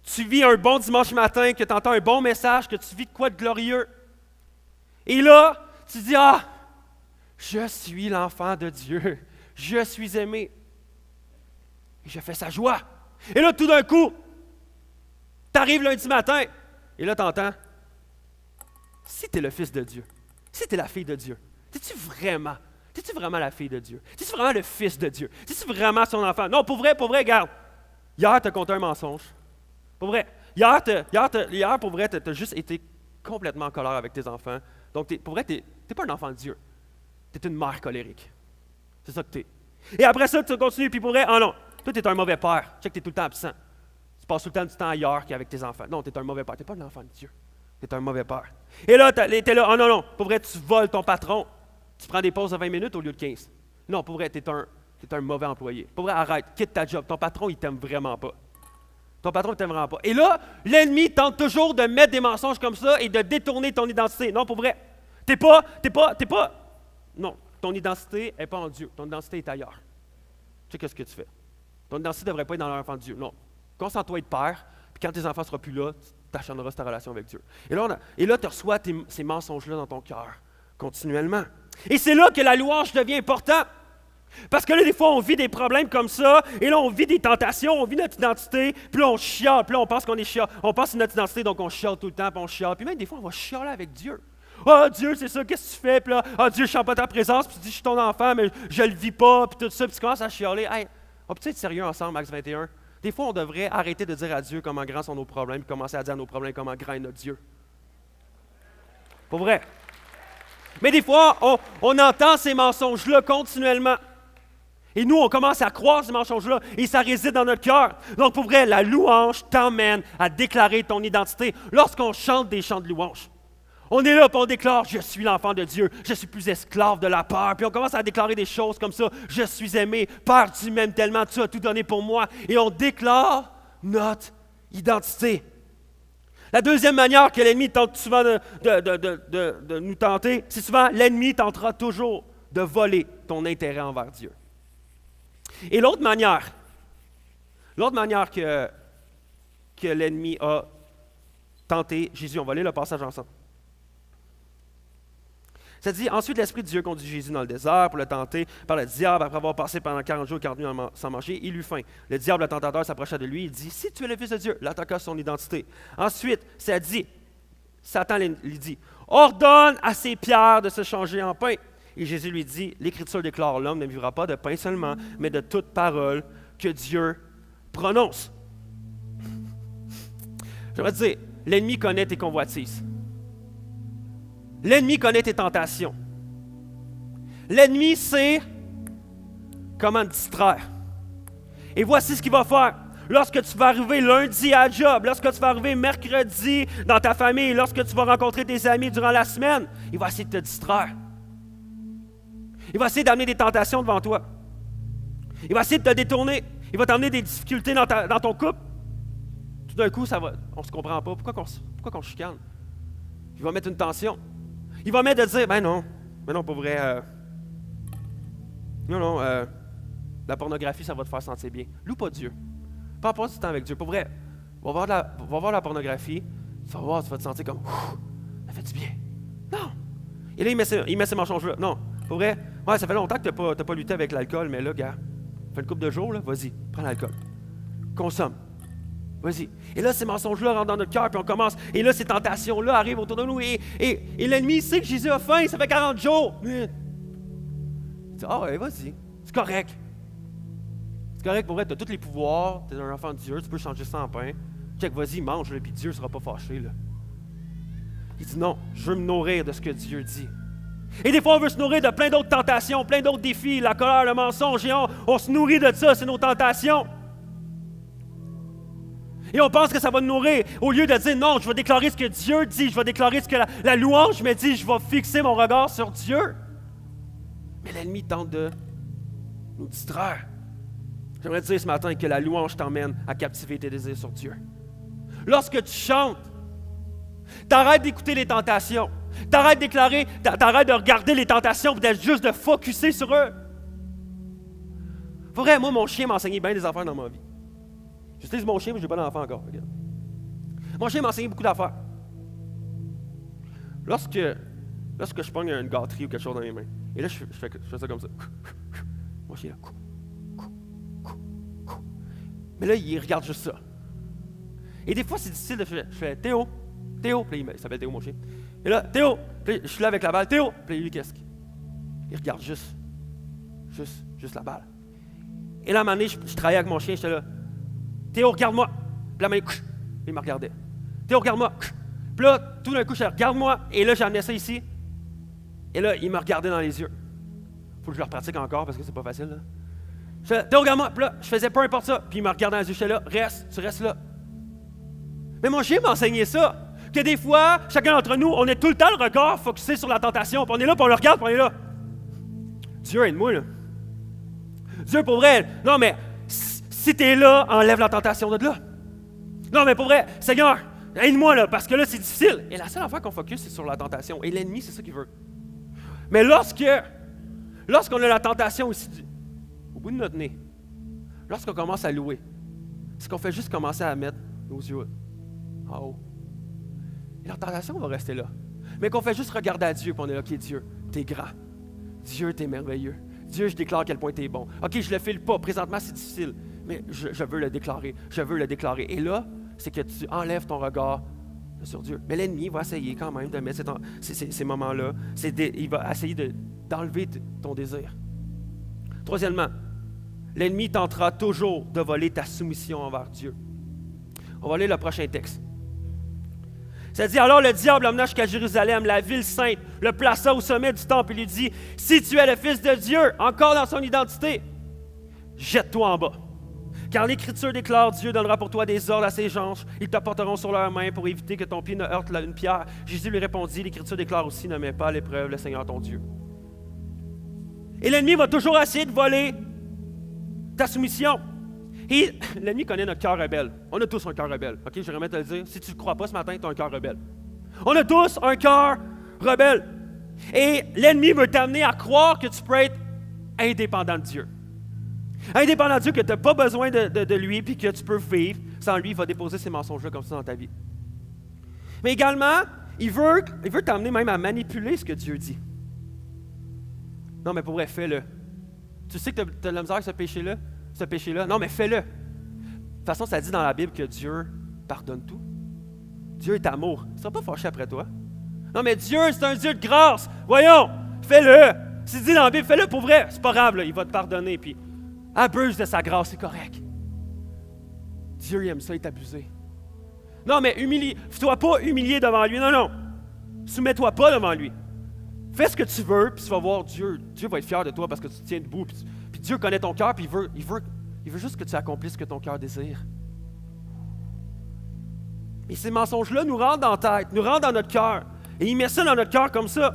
tu vis un bon dimanche matin, que tu entends un bon message, que tu vis de quoi de glorieux. Et là, tu dis, ah, je suis l'enfant de Dieu. Je suis aimé. Et je fais sa joie. Et là, tout d'un coup, tu arrives lundi matin, et là, tu entends, si tu es le fils de Dieu, si tu es la fille de Dieu, es-tu vraiment la fille de Dieu? Es-tu vraiment le fils de Dieu? Es-tu vraiment son enfant? Non, pour vrai, regarde. Hier, tu as conté un mensonge. Pour vrai. Hier, pour vrai, tu as juste été complètement en colère avec tes enfants. Donc, pour vrai, tu n'es pas un enfant de Dieu. Tu es une mère colérique. C'est ça que tu es. Et après ça, tu continues, puis pour vrai, ah non, toi, tu es un mauvais père. Tu sais que tu es tout le temps absent. Tu passes tout le temps du temps ailleurs qu'avec tes enfants. Non, tu es un mauvais père. Tu n'es pas un enfant de Dieu. Tu es un mauvais père. Et là, tu es là, oh non, non, pour vrai, tu voles ton patron. Tu prends des pauses de 20 minutes au lieu de 15. Non, pour vrai, tu es un mauvais employé. Pour vrai, arrête, quitte ta job. Ton patron, il t'aime vraiment pas. Ton patron, il t'aime vraiment pas. Et là, l'ennemi tente toujours de mettre des mensonges comme ça et de détourner ton identité. Non, pour vrai, t'es pas. Non, ton identité n'est pas en Dieu. Ton identité est ailleurs. Tu sais qu'est-ce que tu fais. Ton identité ne devrait pas être dans l'enfant de Dieu. Non. Concentre-toi être père, puis quand tes enfants ne seront plus là, tu acharneras ta relation avec Dieu. Et là, tu reçois ces mensonges-là dans ton cœur, continuellement. Et c'est là que la louange devient importante. Parce que là, des fois, on vit des problèmes comme ça, et là, on vit des tentations, on vit notre identité, puis là, on chiale, puis là, on pense qu'on est chiale. On pense que c'est notre identité, donc on chiale tout le temps, puis on chiale. Puis même, des fois, on va chialer avec Dieu. Ah, Dieu, c'est ça, qu'est-ce que tu fais? Puis là, ah, Dieu, je sens pas ta présence, puis tu dis, je suis ton enfant, mais je le vis pas, puis tout ça, puis tu commences à chialer. Hey, on peut être sérieux ensemble, Acts 21? Des fois, on devrait arrêter de dire à Dieu comment grands sont nos problèmes, puis commencer à dire à nos problèmes comment grand est notre Dieu. Pour vrai. Mais des fois, on entend ces mensonges-là continuellement. Et nous, on commence à croire ces mensonges-là, et ça réside dans notre cœur. Donc, pour vrai, la louange t'emmène à déclarer ton identité lorsqu'on chante des chants de louange. On est là, puis on déclare, je suis l'enfant de Dieu, je suis plus esclave de la peur. Puis on commence à déclarer des choses comme ça, je suis aimé, Père, tu m'aimes tellement, tu as tout donné pour moi. Et on déclare notre identité. La deuxième manière que l'ennemi tente souvent de nous tenter, c'est souvent l'ennemi tentera toujours de voler ton intérêt envers Dieu. Et l'autre manière que l'ennemi a tenté Jésus, on va lire le passage ensemble. Ça dit, ensuite l'Esprit de Dieu conduit Jésus dans le désert pour le tenter par le diable. Après avoir passé pendant 40 jours et 40 nuits sans manger, il eut faim. Le diable, le tentateur, s'approcha de lui. Il dit, si tu es le Fils de Dieu, l'attaqua son identité. Ensuite, ça dit, Satan lui dit, ordonne à ces pierres de se changer en pain. Et Jésus lui dit, l'Écriture déclare, l'homme ne vivra pas de pain seulement, mais de toute parole que Dieu prononce. J'aimerais te dire, l'ennemi connaît tes convoitises. L'ennemi connaît tes tentations. L'ennemi sait comment te distraire. Et voici ce qu'il va faire. Lorsque tu vas arriver lundi à la job, lorsque tu vas arriver mercredi dans ta famille, lorsque tu vas rencontrer tes amis durant la semaine, il va essayer de te distraire. Il va essayer d'amener des tentations devant toi. Il va essayer de te détourner. Il va t'amener des difficultés dans ton couple. Tout d'un coup, on ne se comprend pas. Pourquoi qu'on se chicane? Il va mettre une tension. Il va mettre de dire, ben non, pour vrai, la pornographie, ça va te faire sentir bien. Loue pas Dieu. Passe du temps avec Dieu. Pour vrai, va voir la pornographie, tu vas te sentir comme, ça fait du bien. Non. Et là, il met ses mensonges-là. Non. Pour vrai, ouais, ça fait longtemps que tu n'as pas lutté avec l'alcool, mais là, gars, fait une couple de jours, là, vas-y, prends l'alcool. Consomme. Vas-y. Et là, ces mensonges-là rentrent dans notre cœur, puis on commence. Et là, ces tentations-là arrivent autour de nous. Et l'ennemi sait que Jésus a faim, ça fait 40 jours. Il dit, ouais, vas-y. C'est correct. C'est correct, pour vrai, tu as tous les pouvoirs, tu es un enfant de Dieu, tu peux changer ça en pain. Check, vas-y, mange-le, puis Dieu ne sera pas fâché, là. Il dit, non, je veux me nourrir de ce que Dieu dit. Et des fois, on veut se nourrir de plein d'autres tentations, plein d'autres défis, la colère, le mensonge, et on se nourrit de ça, c'est nos tentations. Et on pense que ça va nous nourrir, au lieu de dire non, je vais déclarer ce que Dieu dit, je vais déclarer ce que la louange me dit, je vais fixer mon regard sur Dieu. Mais l'ennemi tente de nous distraire. J'aimerais te dire ce matin que la louange t'emmène à captiver tes désirs sur Dieu. Lorsque tu chantes, t'arrêtes d'écouter les tentations, t'arrêtes de déclarer, t'arrêtes de regarder les tentations et d'être juste de focusser sur eux. Pour vrai, moi, mon chien m'a enseigné bien des affaires dans ma vie. J'utilise mon chien, mais je n'ai pas d'enfant encore. Regarde. Mon chien m'a enseigné beaucoup d'affaires. Lorsque je pogne une gâterie ou quelque chose dans mes mains, et là, je fais ça comme ça. Mon chien, là. Mais là, il regarde juste ça. Et des fois, c'est difficile de faire. Je fais Théo. Puis il s'appelle Théo, mon chien. Et là, Théo. Puis je suis là avec la balle. Théo. Puis lui, qu'est-ce qu'il. Il regarde juste la balle. Et là, à un moment donné, je travaillais avec mon chien, j'étais là. Théo, regarde-moi. Puis là, il me regardait. Théo, regarde-moi. Puis là, tout d'un coup, je disais, regarde-moi. Et là, j'amenais ça ici. Et là, il me regardait dans les yeux. Faut que je le repratique encore parce que c'est pas facile, là. Je disais, Théo, regarde-moi. Puis là, je faisais peu importe ça. Puis il me regardait dans les yeux, j'étais là, tu restes là. Mais mon chien m'a enseigné ça. Que des fois, chacun d'entre nous, on est tout le temps le regard focusé sur la tentation. Puis on est là, puis on le regarde, puis on est là. Dieu, aide-moi, là. Dieu, pour vrai. Non, mais si t'es là, enlève la tentation de là. Non, mais pour vrai, Seigneur, aide-moi, là, parce que là, c'est difficile. Et la seule affaire qu'on focus, c'est sur la tentation. Et l'ennemi, c'est ça qu'il veut. Mais lorsqu'on a la tentation ici, au bout de notre nez, lorsqu'on commence à louer, c'est qu'on fait juste commencer à mettre nos yeux en haut. Et la tentation va rester là. Mais qu'on fait juste regarder à Dieu, puis on est là, OK, Dieu, t'es grand. Dieu, t'es merveilleux. Dieu, je déclare à quel point t'es bon. OK, je le file pas. Présentement, c'est difficile. Mais je veux le déclarer. Je veux le déclarer. Et là, c'est que tu enlèves ton regard sur Dieu. Mais l'ennemi va essayer quand même de mettre ces moments-là. Il va essayer d'enlever ton désir. Troisièmement, l'ennemi tentera toujours de voler ta soumission envers Dieu. On va lire le prochain texte. Ça dit, alors le diable emmena jusqu'à Jérusalem, la ville sainte, le plaça au sommet du temple et lui dit, si tu es le Fils de Dieu, encore dans son identité, jette-toi en bas. Car l'Écriture déclare, Dieu donnera pour toi des ordres à ses anges, ils te porteront sur leurs mains pour éviter que ton pied ne heurte une pierre. Jésus lui répondit, l'Écriture déclare aussi, ne mets pas à l'épreuve le Seigneur ton Dieu. Et l'ennemi va toujours essayer de voler ta soumission. Et l'ennemi connaît notre cœur rebelle. On a tous un cœur rebelle. OK, je vais remettre à le dire. Si tu ne le crois pas ce matin, tu as un cœur rebelle. On a tous un cœur rebelle. Et l'ennemi veut t'amener à croire que tu peux être indépendant de Dieu. Indépendant de Dieu, que tu n'as pas besoin de lui, puis que tu peux vivre sans lui. Il va déposer ces mensonges-là comme ça dans ta vie. Mais également, il veut t'amener même à manipuler ce que Dieu dit. Non, mais pour vrai, fais-le. Tu sais que tu as de la misère avec ce péché-là? Non, mais fais-le. De toute façon, ça dit dans la Bible que Dieu pardonne tout. Dieu est amour. Il ne sera pas fâché après toi. Non, mais Dieu, c'est un Dieu de grâce. Voyons, fais-le. C'est dit dans la Bible, fais-le pour vrai. C'est pas grave, là, il va te pardonner. Puis, abuse de sa grâce, c'est correct. Dieu, il aime ça, il est abusé. Non, mais sois pas humilié devant lui. Non. Soumets-toi pas devant lui. Fais ce que tu veux, puis tu vas voir Dieu. Dieu va être fier de toi parce que tu tiens debout. Puis Dieu connaît ton cœur, puis il veut juste que tu accomplisses ce que ton cœur désire. Et ces mensonges-là nous rentrent dans la tête, nous rentrent dans notre cœur. Et il met ça dans notre cœur comme ça.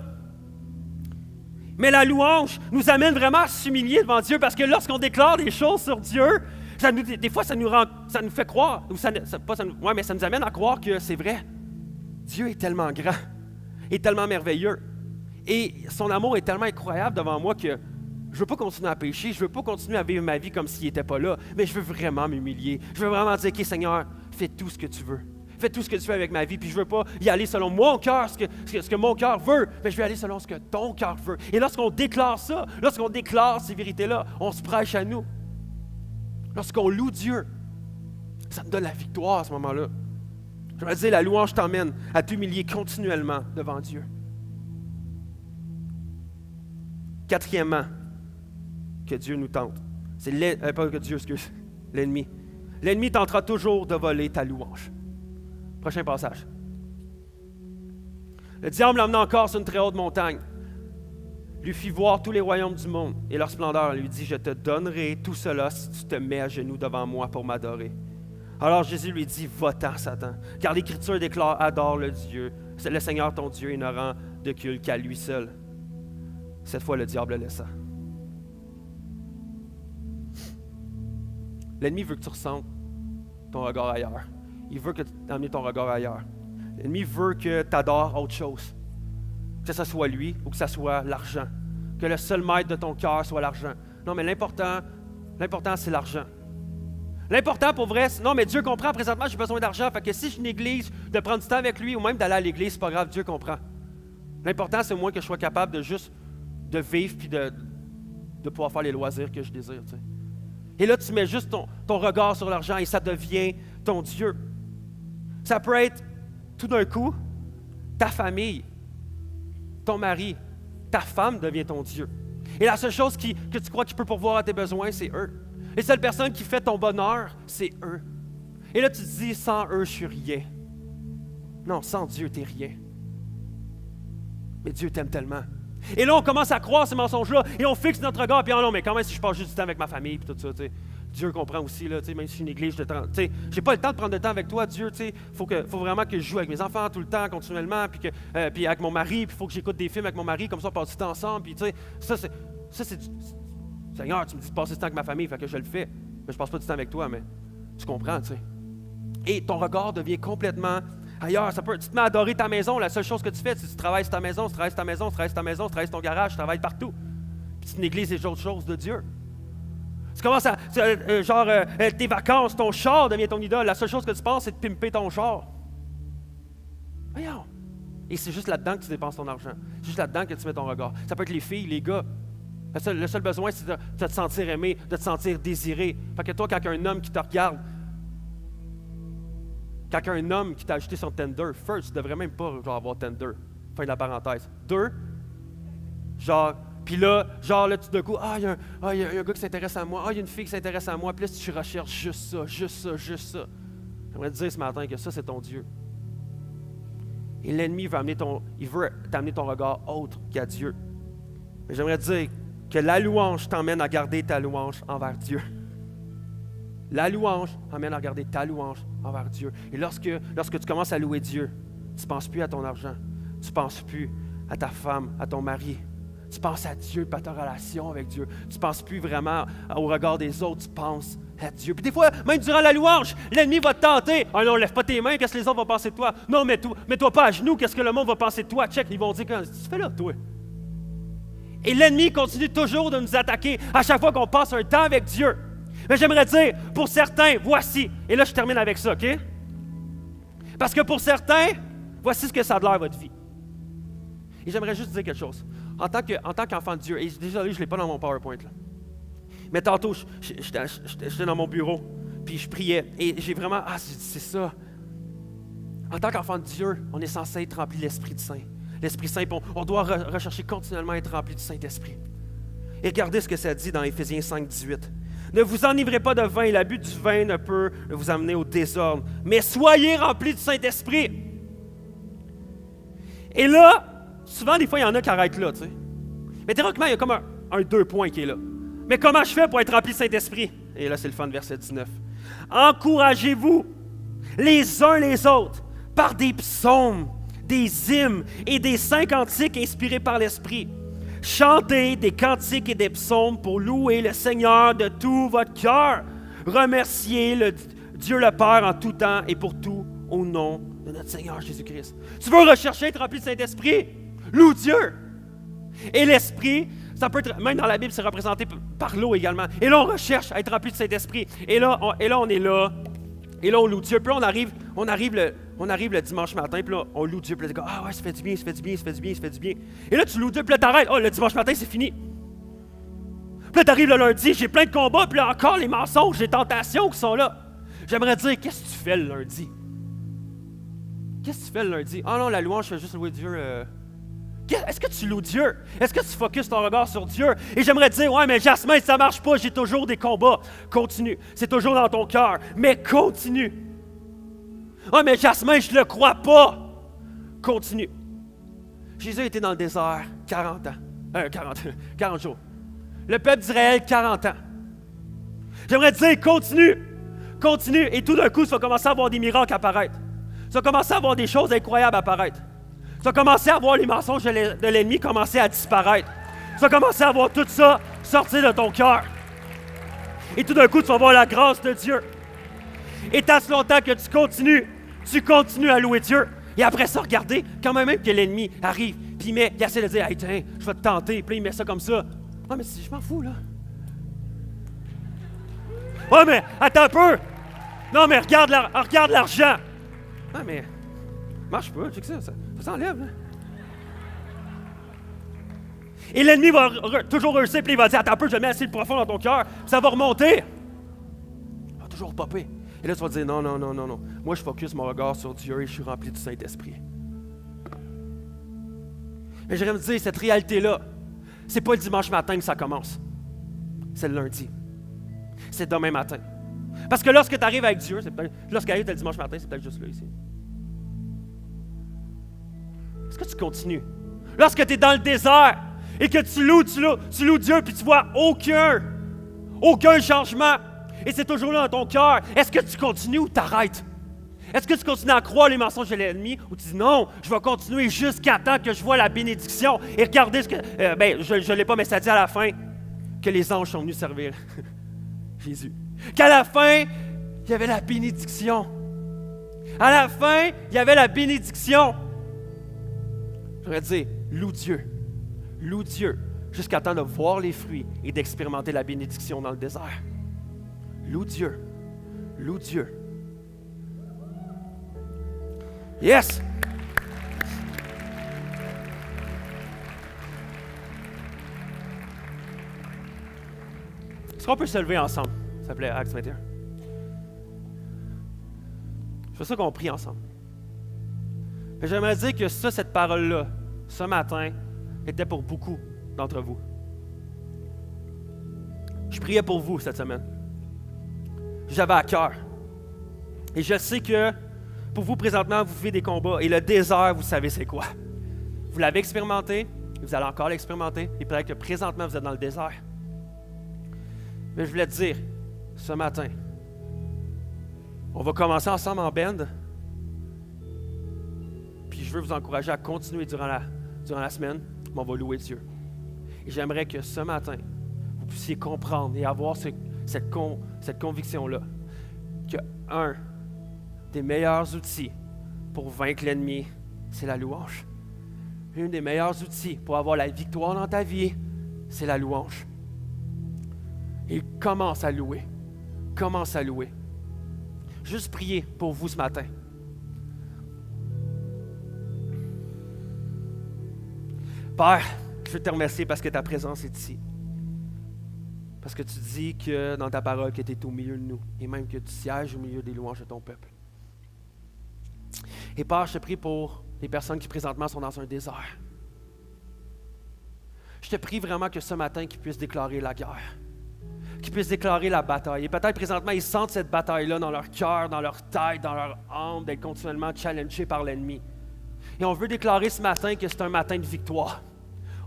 Mais la louange nous amène vraiment à s'humilier devant Dieu parce que lorsqu'on déclare des choses sur Dieu, des fois ça nous fait croire, ça nous amène à croire que c'est vrai. Dieu est tellement grand, est tellement merveilleux. Et son amour est tellement incroyable devant moi que je ne veux pas continuer à pécher, je ne veux pas continuer à vivre ma vie comme s'il n'était pas là, mais je veux vraiment m'humilier. Je veux vraiment dire, OK, Seigneur, fais tout ce que tu veux. Fais tout ce que tu veux avec ma vie, puis je ne veux pas y aller selon mon cœur, ce que mon cœur veut, mais je vais aller selon ce que ton cœur veut. Et lorsqu'on déclare ça, lorsqu'on déclare ces vérités-là, on se prêche à nous. Lorsqu'on loue Dieu, ça me donne la victoire à ce moment-là. Je vais dire, la louange t'emmène à t'humilier continuellement devant Dieu. Quatrièmement, que Dieu nous tente. C'est l'ennemi. L'ennemi tentera toujours de voler ta louange. Prochain passage. Le diable l'emmena encore sur une très haute montagne. lui fit voir tous les royaumes du monde et leur splendeur. Il lui dit, je te donnerai tout cela si tu te mets à genoux devant moi pour m'adorer. Alors Jésus lui dit, va-t'en, Satan, car l'Écriture déclare, adore le Seigneur ton Dieu et ne rend de culte qu'à lui seul. Cette fois, le diable le laissa. L'ennemi veut que tu ressentes ton regard ailleurs. Il veut que tu emmènes ton regard ailleurs. L'ennemi veut que tu adores autre chose. Que ce soit lui ou que ce soit l'argent. Que le seul maître de ton cœur soit l'argent. Non, mais l'important, c'est l'argent. L'important pour vrai, non, mais Dieu comprend, présentement, j'ai besoin d'argent. Fait que si je néglige de prendre du temps avec lui ou même d'aller à l'église, c'est pas grave, Dieu comprend. L'important, c'est moi que je sois capable de juste de vivre puis de pouvoir faire les loisirs que je désire. Tu sais. Et là, tu mets juste ton regard sur l'argent et ça devient ton Dieu. Ça peut être, tout d'un coup, ta famille, ton mari, ta femme devient ton Dieu. Et la seule chose que tu crois qui peut pourvoir à tes besoins, c'est eux. Les seules personnes qui font ton bonheur, c'est eux. Et là, tu te dis, sans eux, je suis rien. Non, sans Dieu, tu n'es rien. Mais Dieu t'aime tellement. Et là, on commence à croire ces mensonges-là et on fixe notre regard. Puis, oh non, mais quand même, si je passe juste du temps avec ma famille, puis tout ça, tu sais, Dieu comprend aussi, là, tu sais, même si je néglige le temps. Tu sais, j'ai pas le temps de prendre de temps avec toi, Dieu, tu sais. Faut vraiment que je joue avec mes enfants tout le temps, continuellement, puis avec mon mari, puis il faut que j'écoute des films avec mon mari, comme ça, on passe du temps ensemble. Puis, tu sais, ça, c'est du. Seigneur, tu me dis de passer du temps avec ma famille, fait que je le fais. Mais je passe pas du temps avec toi, mais tu comprends, tu sais. Et ton regard devient complètement ailleurs. Tu te mets à adorer ta maison. La seule chose que tu fais, c'est que tu travailles sur ta maison, tu travailles sur ta maison, tu travailles sur ta maison, tu travailles sur ton garage, tu travailles partout. Puis tu négliges les autres choses de Dieu. Tu commences à, tes vacances, ton char devient ton idole. La seule chose que tu penses, c'est de pimper ton char. Voyons. Et c'est juste là-dedans que tu dépenses ton argent. C'est juste là-dedans que tu mets ton regard. Ça peut être les filles, les gars. Le seul besoin, c'est de te sentir aimé, de te sentir désiré. Fait que toi, quand il y a un homme qui te regarde, quand il y a un homme qui t'a ajouté sur Tinder, first, tu devrais même pas avoir Tinder. Fin de la parenthèse. Deux, puis là, tout d'un coup, il y a un gars qui s'intéresse à moi, il y a une fille qui s'intéresse à moi, puis là, tu recherches juste ça. J'aimerais te dire ce matin que ça, c'est ton Dieu. Et l'ennemi veut t'amener ton regard autre qu'à Dieu. Mais j'aimerais te dire que la louange t'emmène à garder ta louange envers Dieu. La louange t'emmène à garder ta louange envers Dieu. Et lorsque tu commences à louer Dieu, tu ne penses plus à ton argent, tu ne penses plus à ta femme, à ton mari. Tu penses à Dieu, à ta relation avec Dieu. Tu ne penses plus vraiment au regard des autres, tu penses à Dieu. Puis des fois, même durant la louange, l'ennemi va te tenter. Ah non, lève pas tes mains, qu'est-ce que les autres vont penser de toi? Non, mets-toi pas à genoux, qu'est-ce que le monde va penser de toi? Check, ils vont dire, qu'est-ce que tu fais là, toi? Et l'ennemi continue toujours de nous attaquer à chaque fois qu'on passe un temps avec Dieu. Mais j'aimerais dire, pour certains, voici, et là je termine avec ça, OK? Parce que pour certains, voici ce que ça a de l'air votre vie. Et j'aimerais juste dire quelque chose. En tant qu'enfant de Dieu, et désolé, je ne l'ai pas dans mon PowerPoint, là. Mais tantôt, j'étais dans mon bureau, puis je priais, et j'ai vraiment, c'est ça. En tant qu'enfant de Dieu, on est censé être rempli de l'Esprit Saint. L'Esprit Saint, on doit rechercher continuellement être rempli du Saint-Esprit. Et regardez ce que ça dit dans Éphésiens 5, 18. Ne vous enivrez pas de vin, l'abus du vin ne peut vous amener au désordre, mais soyez remplis du Saint-Esprit. Et là, souvent, des fois, il y en a qui arrêtent là, tu sais. Mais théoriquement, il y a comme un 2 points qui est là. Mais comment je fais pour être rempli du Saint-Esprit? Et là, c'est le fun, verset 19. Encouragez-vous les uns les autres par des psaumes, des hymnes et des saints cantiques inspirés par l'Esprit. Chantez des cantiques et des psaumes pour louer le Seigneur de tout votre cœur. Remerciez Dieu le Père en tout temps et pour tout au nom de notre Seigneur Jésus-Christ. Tu veux rechercher être rempli du Saint-Esprit? Loue Dieu. Et l'Esprit, ça peut être, même dans la Bible, c'est représenté par l'eau également. Et là, on recherche à être rempli du Saint-Esprit. Et là, on est là. Et là, on loue Dieu. Puis là, on arrive le dimanche matin, puis là, on loue Dieu. Puis là, ah ouais, ça fait du bien. Et là, tu loues Dieu, puis là, t'arrêtes. Oh, le dimanche matin, c'est fini. Puis là, t'arrives le lundi, j'ai plein de combats, puis là, encore les mensonges, les tentations qui sont là. J'aimerais dire, qu'est-ce que tu fais le lundi? Ah non, la louange, je fais juste louer Dieu. Est-ce que tu loues Dieu? Est-ce que tu focuses ton regard sur Dieu? Et j'aimerais te dire, ouais, mais Jasmin, ça ne marche pas, j'ai toujours des combats. Continue. C'est toujours dans ton cœur, mais continue. Ouais, mais Jasmin, je ne le crois pas. Continue. Jésus était dans le désert 40 ans. 40 jours. Le peuple d'Israël, 40 ans. J'aimerais te dire, continue, et tout d'un coup, tu vas commencer à voir des miracles apparaître. Tu vas commencer à voir des choses incroyables apparaître. Tu vas commencer à voir les mensonges de l'ennemi commencer à disparaître. Tu vas commencer à voir tout ça sortir de ton cœur. Et tout d'un coup, tu vas voir la grâce de Dieu. Et tant longtemps que tu continues à louer Dieu. Et après ça, regardez, quand même que l'ennemi arrive, puis il essaie de dire, hey, tiens, je vais te tenter, puis il met ça comme ça. Non, mais je m'en fous, là. Ouais, mais attends un peu. Non, mais regarde l'argent. Non, mais marche pas, tu sais que ça s'enlève, là. Et l'ennemi va toujours réussir, puis il va dire, attends un peu, je mets assez profond dans ton cœur, puis ça va remonter. Il va toujours popper. Et là, tu vas te dire, non. Moi, je focus mon regard sur Dieu et je suis rempli du Saint-Esprit. Mais j'aimerais me dire, cette réalité-là, c'est pas le dimanche matin que ça commence. C'est le lundi. C'est demain matin. Parce que lorsque tu arrives avec Dieu, lorsqu'il arrive le dimanche matin, c'est peut-être juste là, ici. Est-ce que tu continues? Lorsque tu es dans le désert et que tu loues Dieu puis tu vois aucun changement, et c'est toujours là dans ton cœur, est-ce que tu continues ou t'arrêtes? Est-ce que tu continues à croire les mensonges de l'ennemi ou tu dis non, je vais continuer jusqu'à temps que je vois la bénédiction et regardez ce que... je ne l'ai pas, mais ça dit à la fin que les anges sont venus servir Jésus. Qu'à la fin, il y avait la bénédiction. À la fin, il y avait la bénédiction. J'aurais dit, loue Dieu, jusqu'à temps de voir les fruits et d'expérimenter la bénédiction dans le désert. Loue Dieu. Yes! Est-ce qu'on peut se lever ensemble? Ça s'appelait Acts 21. Je veux ça qu'on prie ensemble. Mais j'aimerais dire que cette parole-là, ce matin, était pour beaucoup d'entre vous. Je priais pour vous cette semaine. J'avais à cœur. Et je sais que pour vous, présentement, vous vivez des combats. Et le désert, vous savez c'est quoi. Vous l'avez expérimenté, vous allez encore l'expérimenter. Et peut-être que présentement, vous êtes dans le désert. Mais je voulais te dire, ce matin, on va commencer ensemble en band. Puis je veux vous encourager à continuer durant la semaine, mais on va louer Dieu. Et j'aimerais que ce matin, vous puissiez comprendre et avoir cette conviction-là que un des meilleurs outils pour vaincre l'ennemi, c'est la louange. Un des meilleurs outils pour avoir la victoire dans ta vie, c'est la louange. Et commence à louer. Juste prier pour vous ce matin. Père, je veux te remercier parce que ta présence est ici. Parce que tu dis que dans ta parole que tu es au milieu de nous et même que tu sièges au milieu des louanges de ton peuple. Et Père, je te prie pour les personnes qui présentement sont dans un désert. Je te prie vraiment que ce matin, qu'ils puissent déclarer la guerre, qu'ils puissent déclarer la bataille. Et peut-être présentement, ils sentent cette bataille-là dans leur cœur, dans leur tête, dans leur âme, d'être continuellement challengés par l'ennemi. Et on veut déclarer ce matin que c'est un matin de victoire.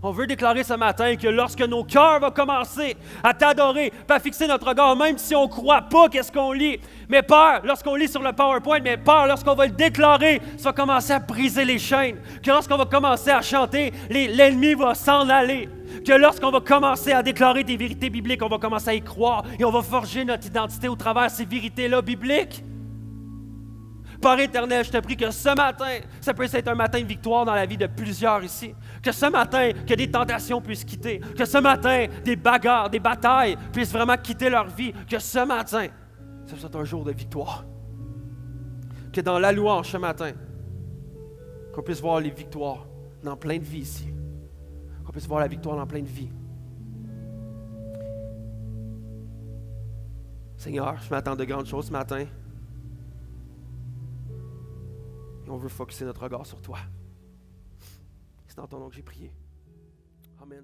On veut déclarer ce matin que lorsque nos cœurs vont commencer à t'adorer, à fixer notre regard, même si on ne croit pas qu'est-ce qu'on lit, mais Père, lorsqu'on lit sur le PowerPoint, mais Père, lorsqu'on va le déclarer, ça va commencer à briser les chaînes, que lorsqu'on va commencer à chanter, l'ennemi va s'en aller, que lorsqu'on va commencer à déclarer des vérités bibliques, on va commencer à y croire et on va forger notre identité au travers de ces vérités-là bibliques. Père éternel, je te prie que ce matin, ça puisse être un matin de victoire dans la vie de plusieurs ici. Que ce matin, que des tentations puissent quitter. Que ce matin, des bagarres, des batailles puissent vraiment quitter leur vie. Que ce matin, ça soit un jour de victoire. Que dans la louange ce matin, qu'on puisse voir les victoires dans plein de vies ici. Qu'on puisse voir la victoire dans plein de vies. Seigneur, je m'attends de grandes choses ce matin. Et on veut focusser notre regard sur toi. C'est dans ton nom que j'ai prié. Amen.